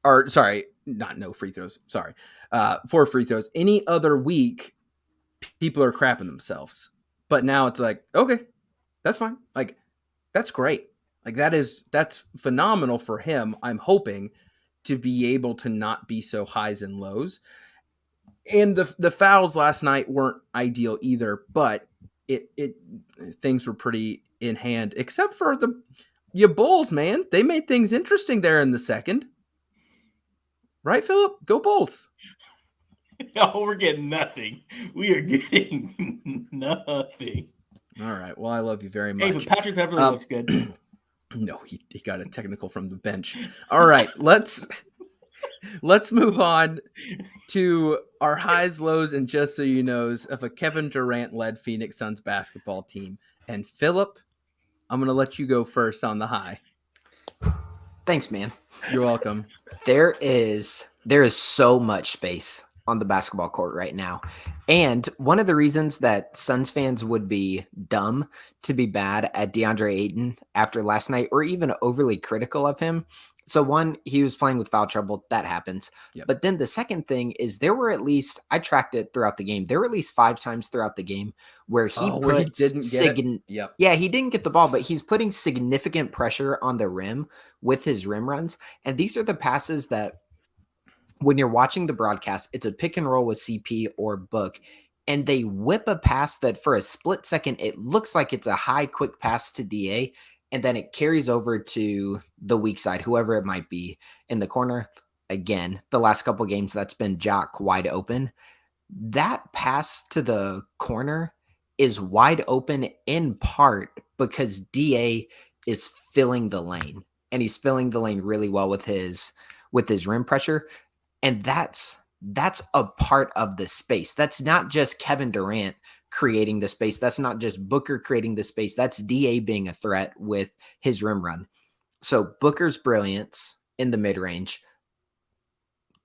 Or sorry, not no free throws. Sorry. 4 free throws. Any other week, people are crapping themselves. But now it's like, okay, that's fine. Like, that's great. Like that's phenomenal for him. I'm hoping to be able to not be so highs and lows. And the fouls last night weren't ideal either, but things were pretty in hand, except for your Bulls, man. They made things interesting there in the second. Right, Philip? Go Bulls. Oh, we're getting nothing. We are getting nothing. All right. Well, I love you very Hey, much. but Patrick Beverly looks good. No, he got a technical from the bench. All right, let's move on to our highs, lows, and just so you knows of a Kevin Durant led Phoenix Suns basketball team. And Philip, I'm gonna let you go first on the high. Thanks, man. You're welcome. There is so much space on the basketball court right now. And one of the reasons that Suns fans would be dumb to be bad at DeAndre Ayton after last night, or even overly critical of him. So one, he was playing with foul trouble. That happens. Yep. But then the second thing is there were at least, I tracked it throughout the game. There were at least 5 times throughout the game where he didn't get it. Yep. Yeah, he didn't get the ball, but he's putting significant pressure on the rim with his rim runs. And these are the passes that when you're watching the broadcast, it's a pick and roll with CP or Book, and they whip a pass that for a split second, it looks like it's a high, quick pass to DA, and then it carries over to the weak side, whoever it might be in the corner. Again, the last couple games, that's been Jock wide open. That pass to the corner is wide open in part because DA is filling the lane, and he's filling the lane really well with his rim pressure. And that's a part of the space. That's not just Kevin Durant creating the space. That's not just Booker creating the space. That's DA being a threat with his rim run. So Booker's brilliance in the mid-range,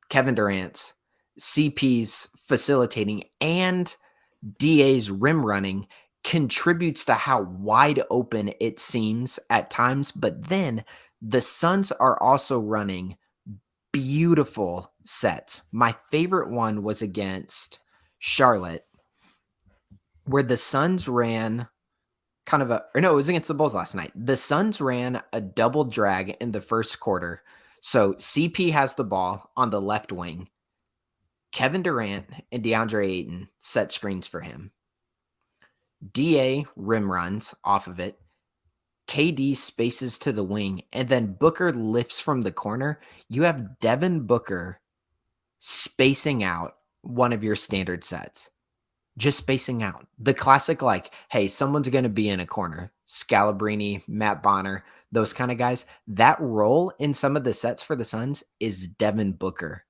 Kevin Durant's, CP's facilitating, and DA's rim running contributes to how wide open it seems at times. But then the Suns are also running beautiful sets. My favorite one was against Charlotte, where the Suns ran it was against the Bulls last night. The Suns ran a double drag in the first quarter. So CP has the ball on the left wing. Kevin Durant and DeAndre Ayton set screens for him. DA rim runs off of it. KD spaces to the wing, and then Booker lifts from the corner. You have Devin Booker spacing out one of your standard sets. Just spacing out. The classic, like, hey, someone's going to be in a corner. Scalabrini, Matt Bonner, those kind of guys. That role in some of the sets for the Suns is Devin Booker.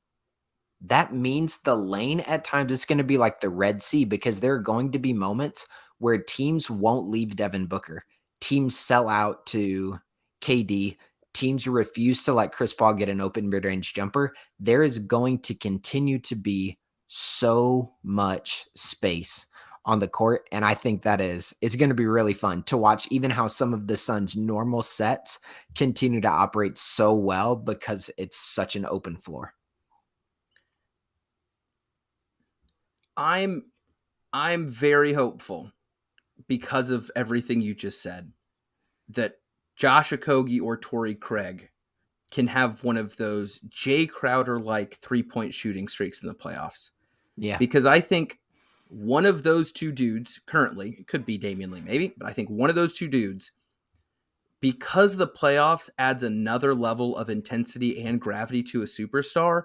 That means the lane at times is going to be like the Red Sea, because there are going to be moments where teams won't leave Devin Booker. Teams sell out to KD. Teams refuse to let Chris Paul get an open mid-range jumper. There is going to continue to be so much space on the court. And I think it's going to be really fun to watch even how some of the Suns' normal sets continue to operate so well because it's such an open floor. I'm very hopeful, because of everything you just said, that Josh Okogie or Torrey Craig can have one of those Jay Crowder-like three-point shooting streaks in the playoffs. Yeah. Because I think one of those two dudes, currently, it could be Damian Lee maybe, but I think one of those two dudes, because the playoffs adds another level of intensity and gravity to a superstar,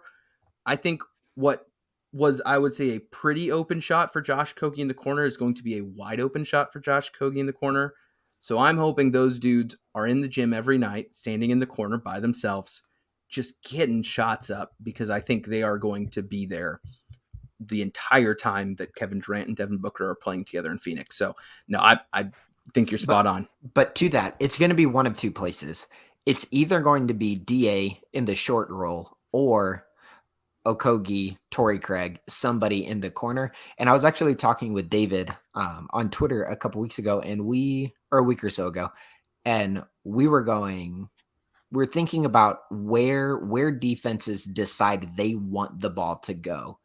I think what was, I would say, a pretty open shot for Josh Okogie in the corner is going to be a wide open shot for Josh Okogie in the corner. So I'm hoping those dudes are in the gym every night, standing in the corner by themselves, just getting shots up, because I think they are going to be there the entire time that Kevin Durant and Devin Booker are playing together in Phoenix. So no, I think you're spot on. But to that, it's going to be one of two places. It's either going to be DA in the short roll or Okogie, Torrey Craig, somebody in the corner. And I was actually talking with David on Twitter a couple weeks ago, or a week or so ago, and we're thinking about where defenses decide they want the ball to go.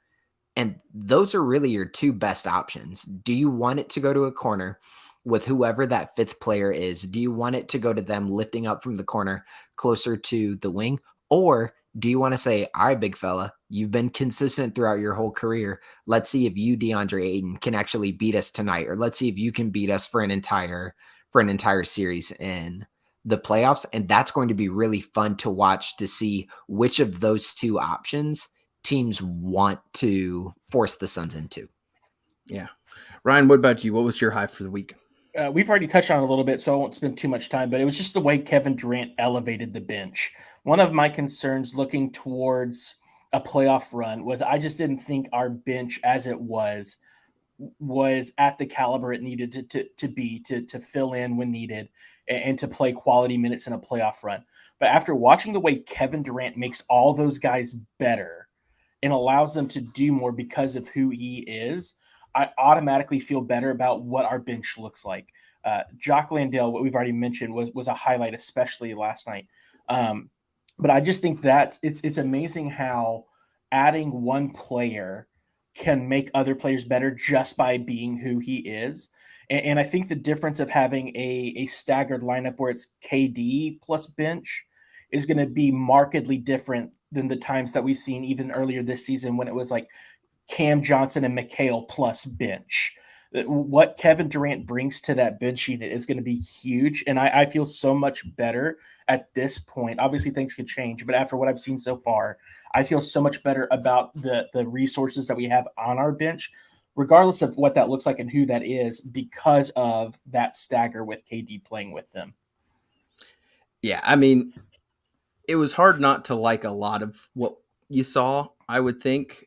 And those are really your two best options. Do you want it to go to a corner with whoever that fifth player is? Do you want it to go to them lifting up from the corner closer to the wing? Or do you want to say, all right, big fella, you've been consistent throughout your whole career. Let's see if you, DeAndre Ayton, can actually beat us tonight, or let's see if you can beat us for an entire series in the playoffs. And that's going to be really fun to watch, to see which of those two options teams want to force the Suns into. Yeah. Ryan, what about you? What was your high for the week? We've already touched on it a little bit, so I won't spend too much time, but it was just the way Kevin Durant elevated the bench. One of my concerns looking towards a playoff run was I just didn't think our bench as it was at the caliber it needed to be to fill in when needed and to play quality minutes in a playoff run. But after watching the way Kevin Durant makes all those guys better and allows them to do more because of who he is, I automatically feel better about what our bench looks like. Jock Landale, what we've already mentioned, was a highlight, especially last night. But I just think that it's amazing how adding one player can make other players better just by being who he is. And I think the difference of having a staggered lineup where it's KD plus bench is going to be markedly different than the times that we've seen even earlier this season when it was like Cam Johnson and McHale plus bench. What Kevin Durant brings to that bench unit is going to be huge. And I feel so much better at this point. Obviously, things could change, but after what I've seen so far, I feel so much better about the resources that we have on our bench, regardless of what that looks like and who that is, because of that stagger with KD playing with them. Yeah, I mean, it was hard not to like a lot of what you saw, I would think.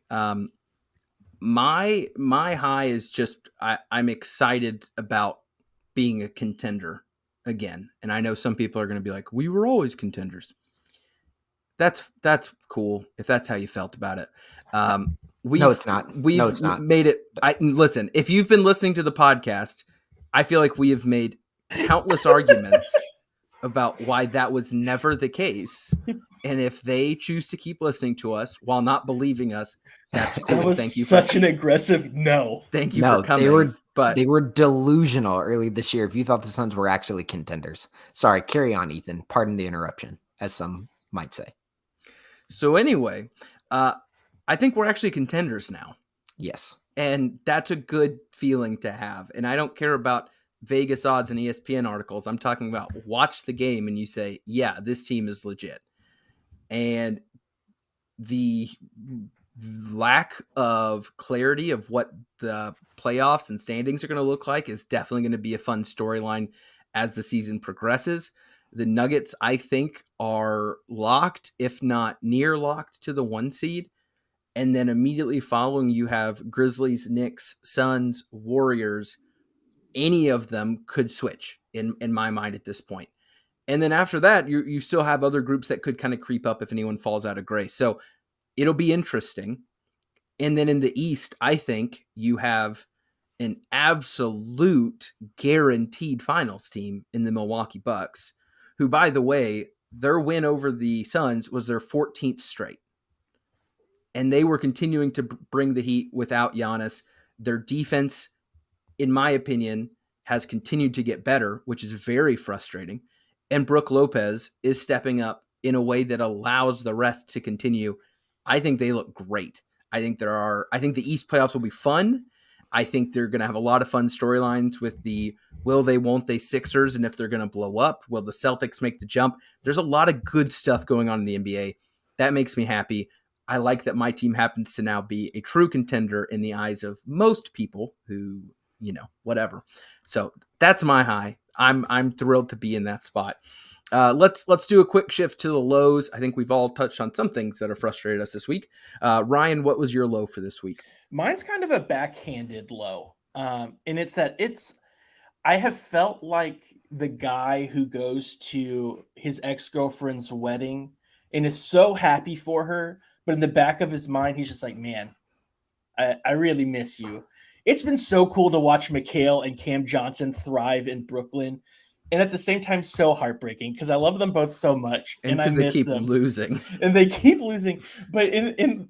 My high is just I'm excited about being a contender again. And I know some people are going to be like, we were always contenders. That's cool if that's how you felt about it. No, it's not. We've made it. Listen, if you've been listening to the podcast, I feel like we have made countless arguments about why that was never the case. And if they choose to keep listening to us while not believing us, that's cool. That was Thank you. Such an aggressive no. Thank you for coming. They were delusional early this year if you thought the Suns were actually contenders. Sorry, carry on, Ethan. Pardon the interruption, as some might say. So anyway, I think we're actually contenders now. Yes. And that's a good feeling to have. And I don't care about Vegas odds and ESPN articles. I'm talking about watch the game and you say, yeah, this team is legit. And the lack of clarity of what the playoffs and standings are going to look like is definitely going to be a fun storyline as the season progresses. The Nuggets, I think, are locked, if not near locked, to the 1 seed. And then immediately following, you have Grizzlies, Knicks, Suns, Warriors. Any of them could switch in my mind at this point. And then after that, you still have other groups that could kind of creep up if anyone falls out of grace. So it'll be interesting. And then in the East, I think you have an absolute guaranteed finals team in the Milwaukee Bucks, who, by the way, their win over the Suns was their 14th straight. And they were continuing to bring the heat without Giannis. Their defense, in my opinion, has continued to get better, which is very frustrating. And Brook Lopez is stepping up in a way that allows the rest to continue. I think they look great. I think the East playoffs will be fun. I think they're going to have a lot of fun storylines with the will they, won't they Sixers, and if they're going to blow up. Will the Celtics make the jump? There's a lot of good stuff going on in the NBA. That makes me happy. I like that my team happens to now be a true contender in the eyes of most people who, whatever. So that's my high. I'm thrilled to be in that spot. Let's do a quick shift to the lows. I think we've all touched on some things that have frustrated us this week. Ryan, what was your low for this week? Mine's kind of a backhanded low. And it's that I have felt like the guy who goes to his ex-girlfriend's wedding and is so happy for her, but in the back of his mind, he's just like, man, I really miss you. It's been so cool to watch McHale and Cam Johnson thrive in Brooklyn. And at the same time, so heartbreaking because I love them both so much. And I miss they keep them. losing. And they keep losing. But in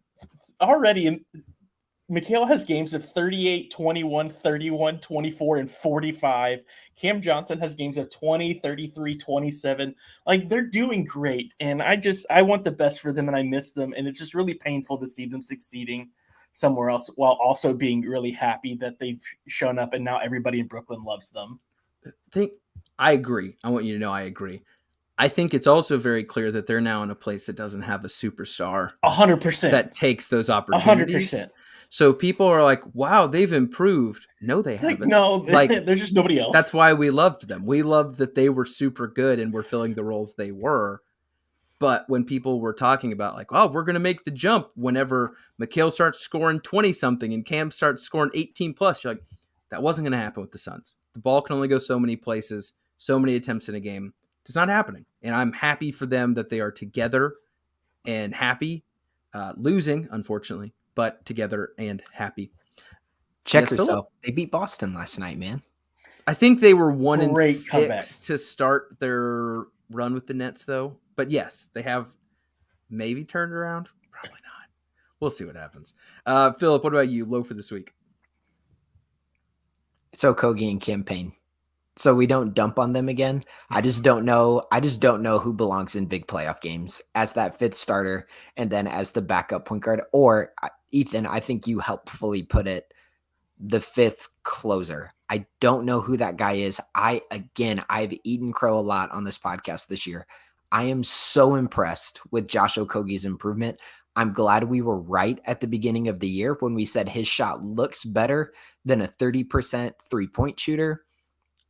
McHale has games of 38, 21, 31, 24, and 45. Cam Johnson has games of 20, 33, 27. Like, they're doing great. And I want the best for them, and I miss them. And it's just really painful to see them succeeding somewhere else while also being really happy that they've shown up and now everybody in Brooklyn loves them. I agree. I want you to know I agree. I think it's also very clear that they're now in a place that doesn't have a superstar 100%. that takes those 100%. opportunities. So people are like, wow, they've improved. No, they It's haven't. like, no, Like, there's just nobody else. that's why we loved them. We loved that they were super good and were filling the roles they were. But when people were talking about like, oh, we're going to make the jump whenever Mikhail starts scoring 20 something and Cam starts scoring 18 plus, you're like, that wasn't going to happen with the Suns. The ball can only go so many places, so many attempts in a game. It's not happening. And I'm happy for them that they are together and happy, losing, unfortunately, but together and happy. Check Yes, yourself. Phillip? They beat Boston last night, man. I think they were 1-6 Great comeback. to start their run with the Nets, though. But yes, they have maybe turned around. Probably not. We'll see what happens. Phillip, what about you? Low for this week? It's Okogie and campaign. So we don't dump on them again. I just don't know who belongs in big playoff games as that fifth starter and then as the backup point guard. Or Ethan, I think you helpfully put it, the fifth closer. I don't know who that guy is. I've eaten crow a lot on this podcast this year. I am so impressed with Josh Okogie's improvement. I'm glad we were right at the beginning of the year when we said his shot looks better than a 30% three-point shooter.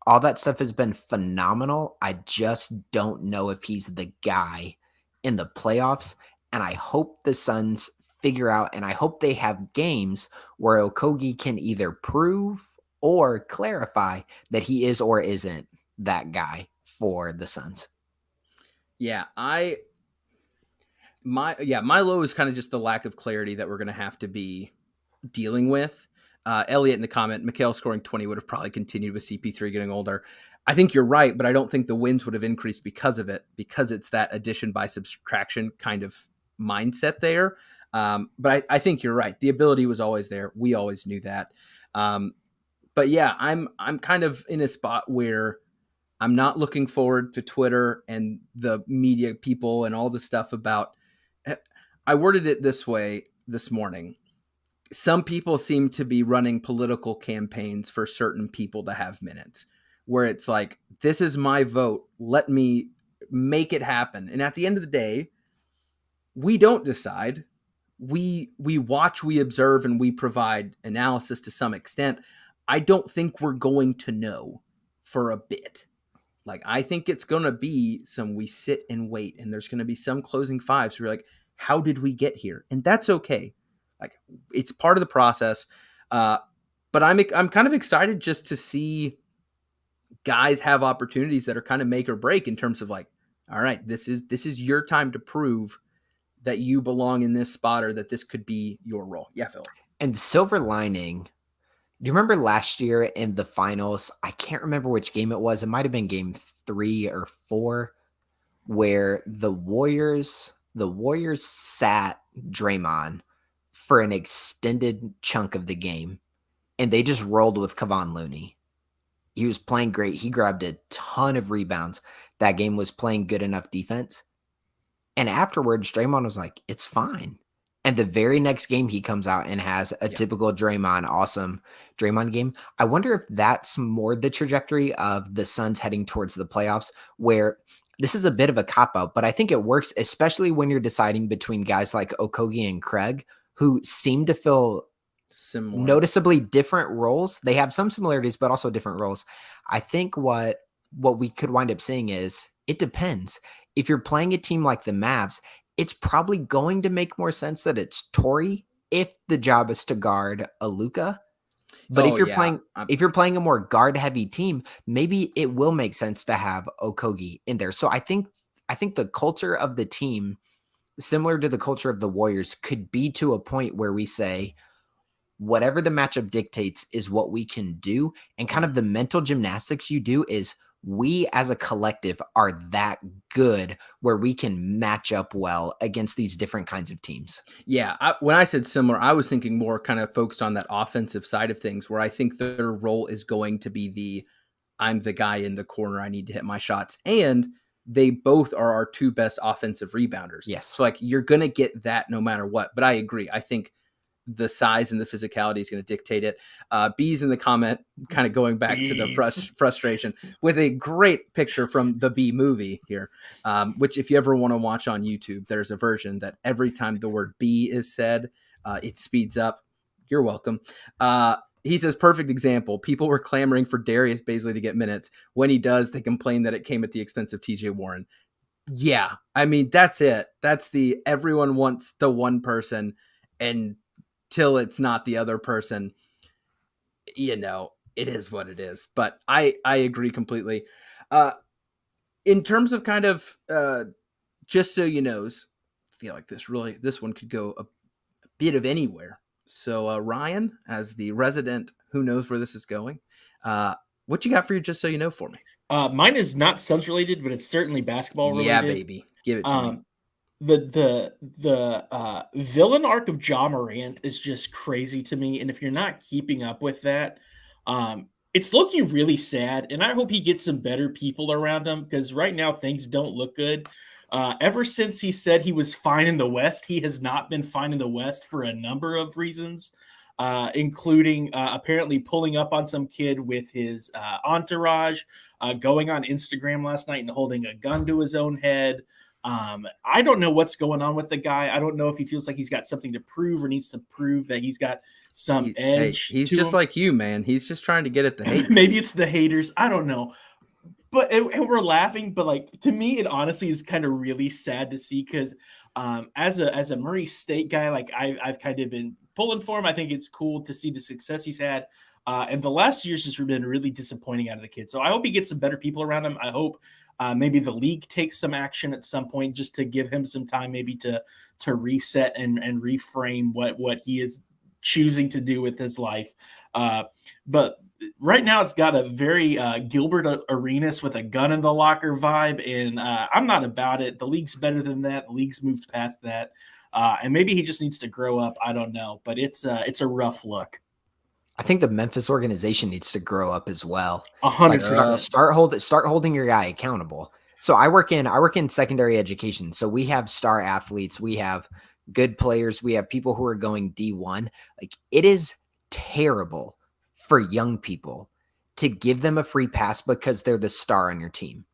All that stuff has been phenomenal. I just don't know if he's the guy in the playoffs. And I hope the Suns figure out, and I hope they have games where Okogie can either prove or clarify that he is or isn't that guy for the Suns. Yeah, my low is kind of just the lack of clarity that we're going to have to be dealing with. Elliot in the comment, Mikhail scoring 20 would have probably continued with CP3 getting older. I think you're right, but I don't think the wins would have increased because of it, because it's that addition by subtraction kind of mindset there. But I think you're right. The ability was always there. We always knew that. But yeah, I'm kind of in a spot where I'm not looking forward to Twitter and the media people and all the stuff about. I worded it this way this morning. Some people seem to be running political campaigns for certain people to have minutes, where it's like, this is my vote. Let me make it happen. And at the end of the day, we don't decide. We watch, we observe, and we provide analysis to some extent. I don't think we're going to know for a bit. Like, I think it's going to be we sit and wait, and there's going to be some closing fives where you're like, how did we get here? And that's okay. Like, it's part of the process. But I'm kind of excited just to see guys have opportunities that are kind of make or break in terms of like, all right, this is your time to prove that you belong in this spot or that this could be your role. Yeah, Phil. And silver lining, do you remember last year in the finals? I can't remember which game it was. It might have been game 3 or 4, where the Warriors sat Draymond for an extended chunk of the game, and they just rolled with Kevon Looney. He was playing great. He grabbed a ton of rebounds. That game was playing good enough defense. And afterwards, Draymond was like, it's fine. And the very next game, he comes out and has a typical awesome Draymond game. I wonder if that's more the trajectory of the Suns heading towards the playoffs, where this is a bit of a cop-out, but I think it works, especially when you're deciding between guys like Okogie and Craig, who seem to fill Similar, noticeably different roles. They have some similarities, but also different roles. I think what we could wind up seeing is it depends. If you're playing a team like the Mavs, it's probably going to make more sense that it's Torrey if the job is to guard a Luka. But if you're playing a more guard heavy team, maybe it will make sense to have Okogie in there. So I think the culture of the team, similar to the culture of the Warriors, could be to a point where we say, whatever the matchup dictates is what we can do. And kind of the mental gymnastics you do is we as a collective are that good where we can match up well against these different kinds of teams. Yeah. When I said similar, I was thinking more kind of focused on that offensive side of things, where I think their role is going to be I'm the guy in the corner. I need to hit my shots. And they both are our two best offensive rebounders. Yes. So like, you're going to get that no matter what. But I agree. I think the size and the physicality is going to dictate it. B's in the comment, kind of going back to the frustration with a great picture from the B movie here, which if you ever want to watch on YouTube, there's a version that every time the word B is said, it speeds up. You're welcome. He says, perfect example. People were clamoring for Darius Baisley to get minutes. When he does, they complain that it came at the expense of TJ Warren. Yeah, I mean, that's it. That's everyone wants the one person, and till it's not the other person, it is what it is. But I agree completely. In terms of kind of just so you knows, I feel like this one could go a bit of anywhere. So Ryan, as the resident who knows where this is going, what you got for your just so you know for me? Mine is not Suns related, but it's certainly basketball related. Yeah, baby, give it to me. The villain arc of Ja Morant is just crazy to me, and if you're not keeping up with that, it's looking really sad. And I hope he gets some better people around him, because right now things don't look good. Ever since he said he was fine in the West, he has not been fine in the West for a number of reasons, including apparently pulling up on some kid with his entourage, going on Instagram last night and holding a gun to his own head. I don't know what's going on with the guy. I don't know if he feels like he's got something to prove or needs to prove that he's got some edge. He's just him. Like you, man. He's just trying to get at the haters. Maybe it's the haters. I don't know. But and we're laughing, but like, to me, it honestly is kind of really sad to see, because as a Murray State guy, like I've kind of been pulling for him. I think it's cool to see the success he's had. And the last year's just been really disappointing out of the kid. So I hope he gets some better people around him. I hope maybe the league takes some action at some point, just to give him some time, maybe to reset and reframe what he is choosing to do with his life. But right now it's got a very Gilbert Arenas with a gun in the locker vibe, and I'm not about it. The league's better than that. The league's moved past that. And maybe he just needs to grow up. I don't know, but it's a rough look. I think the Memphis organization needs to grow up as well. 100%. Start holding your guy accountable. So I work in secondary education. So we have star athletes, we have good players, we have people who are going D1. Like, it is terrible for young people to give them a free pass because they're the star on your team.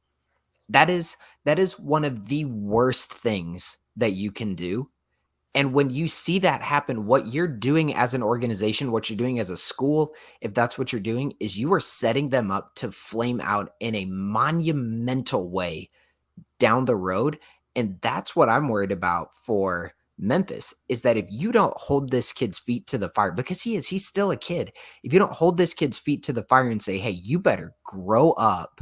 That is one of the worst things that you can do. And when you see that happen, what you're doing as an organization, what you're doing as a school, if that's what you're doing, is you are setting them up to flame out in a monumental way down the road. And that's what I'm worried about for Memphis, is that if you don't hold this kid's feet to the fire, because he's still a kid. If you don't hold this kid's feet to the fire and say, hey, you better grow up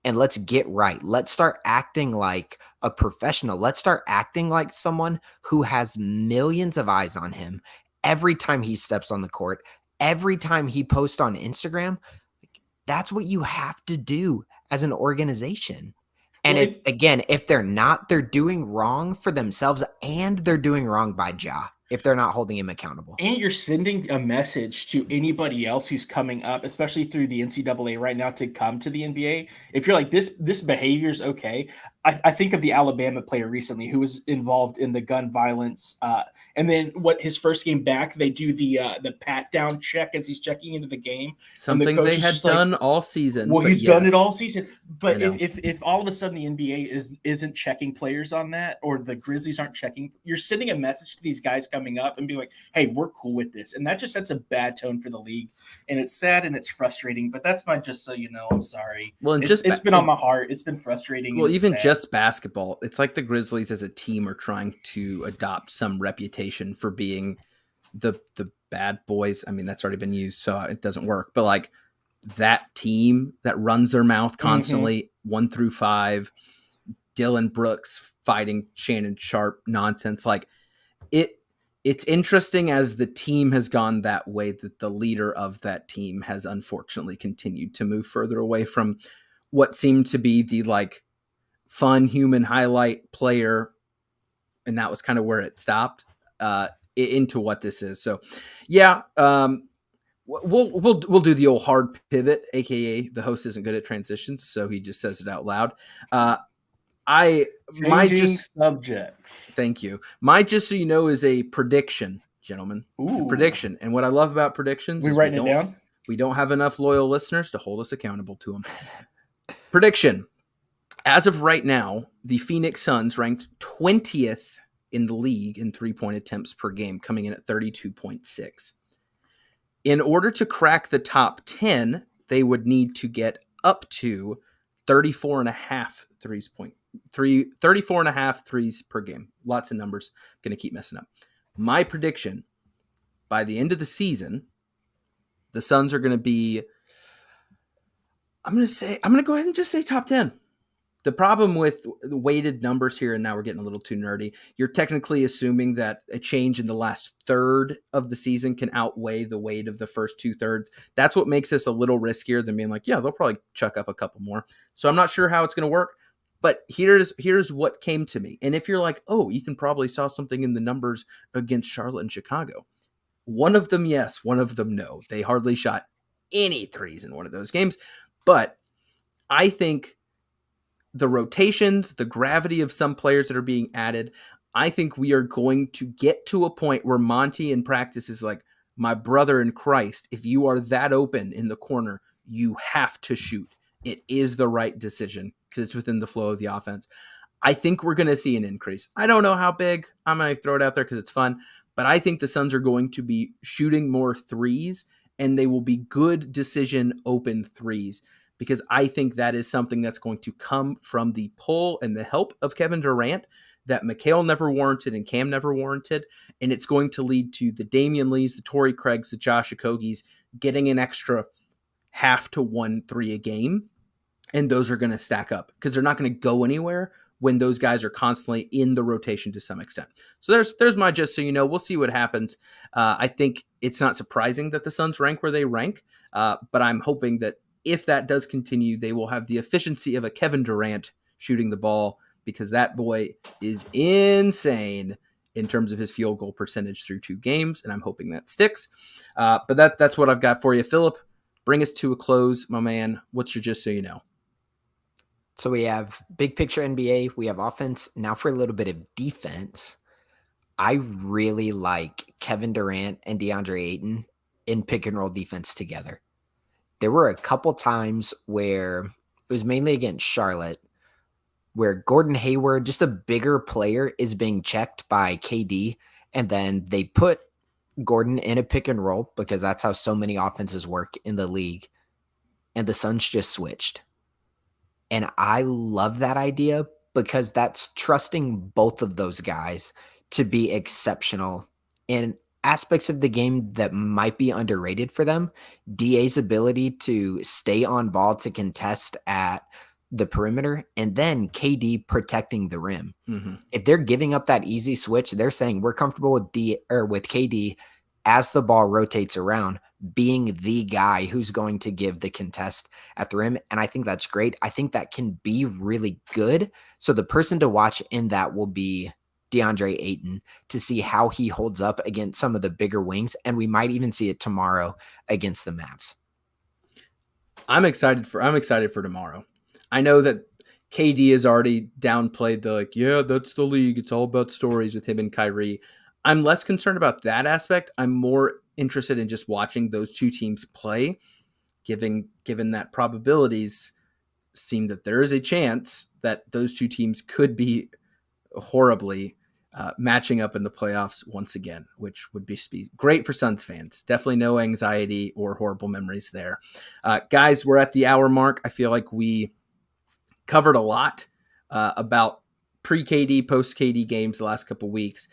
and let's get right. Let's start acting like a professional. Let's start acting like someone who has millions of eyes on him every time he steps on the court, every time he posts on Instagram. That's what you have to do as an organization. And if they're not, they're doing wrong for themselves, and they're doing wrong by Ja if they're not holding him accountable. And you're sending a message to anybody else who's coming up, especially through the NCAA right now, to come to the NBA. If you're like, this behavior is okay. I think of the Alabama player recently who was involved in the gun violence. And then his first game back, they do the pat down check as he's checking into the game. Something they had done all season. Well, he's done it all season. But if all of a sudden the NBA isn't checking players on that, or the Grizzlies aren't checking, you're sending a message to these guys coming up and be like, hey, we're cool with this. And that just sets a bad tone for the league. And it's sad and it's frustrating, but that's my just so you know. I'm sorry. Well, and it's been on my heart. It's been frustrating. Well, even just basketball, it's like the Grizzlies as a team are trying to adopt some reputation for being the bad boys. I mean, that's already been used, so it doesn't work. But like that team that runs their mouth constantly, 1 through 5, Dylan Brooks fighting Shannon Sharp nonsense. Like it's interesting as the team has gone that way, that the leader of that team has unfortunately continued to move further away from what seemed to be the like fun human highlight player. And that was kind of where it stopped into what this is. So yeah, we'll do the old hard pivot, AKA the host isn't good at transitions. So he just says it out loud. Changing subjects. Thank you. My just so you know is a prediction, gentlemen. Ooh. Prediction. And what I love about predictions We is writing it down? we don't have enough loyal listeners to hold us accountable to them. Prediction. As of right now, the Phoenix Suns ranked 20th in the league in 3-point attempts per game, coming in at 32.6. In order to crack the top 10, they would need to get up to 34.5 threes per game. Lots of numbers. Going to keep messing up. My prediction, by the end of the season, the Suns are going to be, I'm going to go ahead and just say top 10. The problem with the weighted numbers here, and now we're getting a little too nerdy, you're technically assuming that a change in the last third of the season can outweigh the weight of the first 2/3. That's what makes this a little riskier than being like, yeah, they'll probably chuck up a couple more. So I'm not sure how it's going to work, but here's what came to me. And if you're like, oh, Ethan probably saw something in the numbers against Charlotte and Chicago. One of them, yes. One of them, no. They hardly shot any threes in one of those games. But I think the rotations, the gravity of some players that are being added, I think we are going to get to a point where Monty in practice is like, my brother in Christ, if you are that open in the corner, you have to shoot. It is the right decision because it's within the flow of the offense. I think we're going to see an increase. I don't know how big. I'm going to throw it out there because it's fun. But I think the Suns are going to be shooting more threes, and they will be good decision open threes, because I think that is something that's going to come from the pull and the help of Kevin Durant that Mikal never warranted and Cam never warranted. And it's going to lead to the Damian Lees, the Torrey Craigs, the Josh Okogis getting an extra 0.5 to 1 3 a game. And those are going to stack up because they're not going to go anywhere when those guys are constantly in the rotation to some extent. So there's my just so you know. We'll see what happens. I think it's not surprising that the Suns rank where they rank, but I'm hoping that if that does continue, they will have the efficiency of a Kevin Durant shooting the ball, because that boy is insane in terms of his field goal percentage through 2 games, and I'm hoping that sticks. But that's what I've got for you. Philip, bring us to a close, my man. What's your just so you know? So we have big picture NBA. We have offense. Now for a little bit of defense. I really like Kevin Durant and DeAndre Ayton in pick and roll defense together. There were a couple times where it was mainly against Charlotte, where Gordon Hayward, just a bigger player, is being checked by KD, and then they put Gordon in a pick and roll because that's how so many offenses work in the league, and the Suns just switched. And I love that idea because that's trusting both of those guys to be exceptional in aspects of the game that might be underrated for them. DA's ability to stay on ball to contest at the perimeter, and then KD protecting the rim. Mm-hmm. If they're giving up that easy switch, they're saying we're comfortable with KD as the ball rotates around, being the guy who's going to give the contest at the rim. And I think that's great. I think that can be really good. So the person to watch in that will be DeAndre Ayton, to see how he holds up against some of the bigger wings. And we might even see it tomorrow against the Mavs. I'm excited for tomorrow. I know that KD has already downplayed yeah, that's the league. It's all about stories with him and Kyrie. I'm less concerned about that aspect. I'm more interested in just watching those two teams play, given that probabilities seem that there is a chance that those two teams could be horribly matching up in the playoffs once again, which would be great for Suns fans. Definitely no anxiety or horrible memories there. Guys, we're at the hour mark. I feel like we covered a lot about pre-KD, post-KD games the last couple weeks.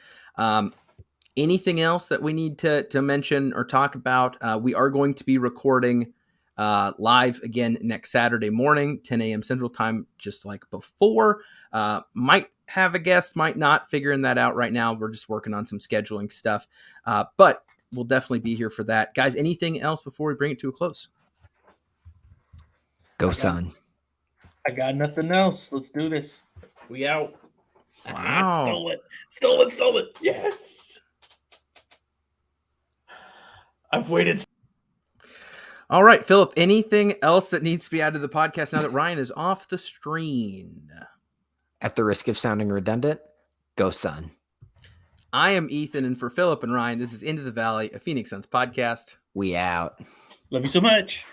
Anything else that we need to mention or talk about? We are going to be recording live again next Saturday morning, 10 a.m. Central Time, just like before. Might have a guest, might not. Figuring that out right now. We're just working on some scheduling stuff. But we'll definitely be here for that. Guys, anything else before we bring it to a close? Go, Sun. I got nothing else. Let's do this. We out. Wow. Stole it. Yes. I've waited. All right, Philip, anything else that needs to be added to the podcast now that Ryan is off the screen? At the risk of sounding redundant, go Sun. I am Ethan, and for Philip and Ryan, this is Into the Valley, a Phoenix Suns podcast. We out. Love you so much.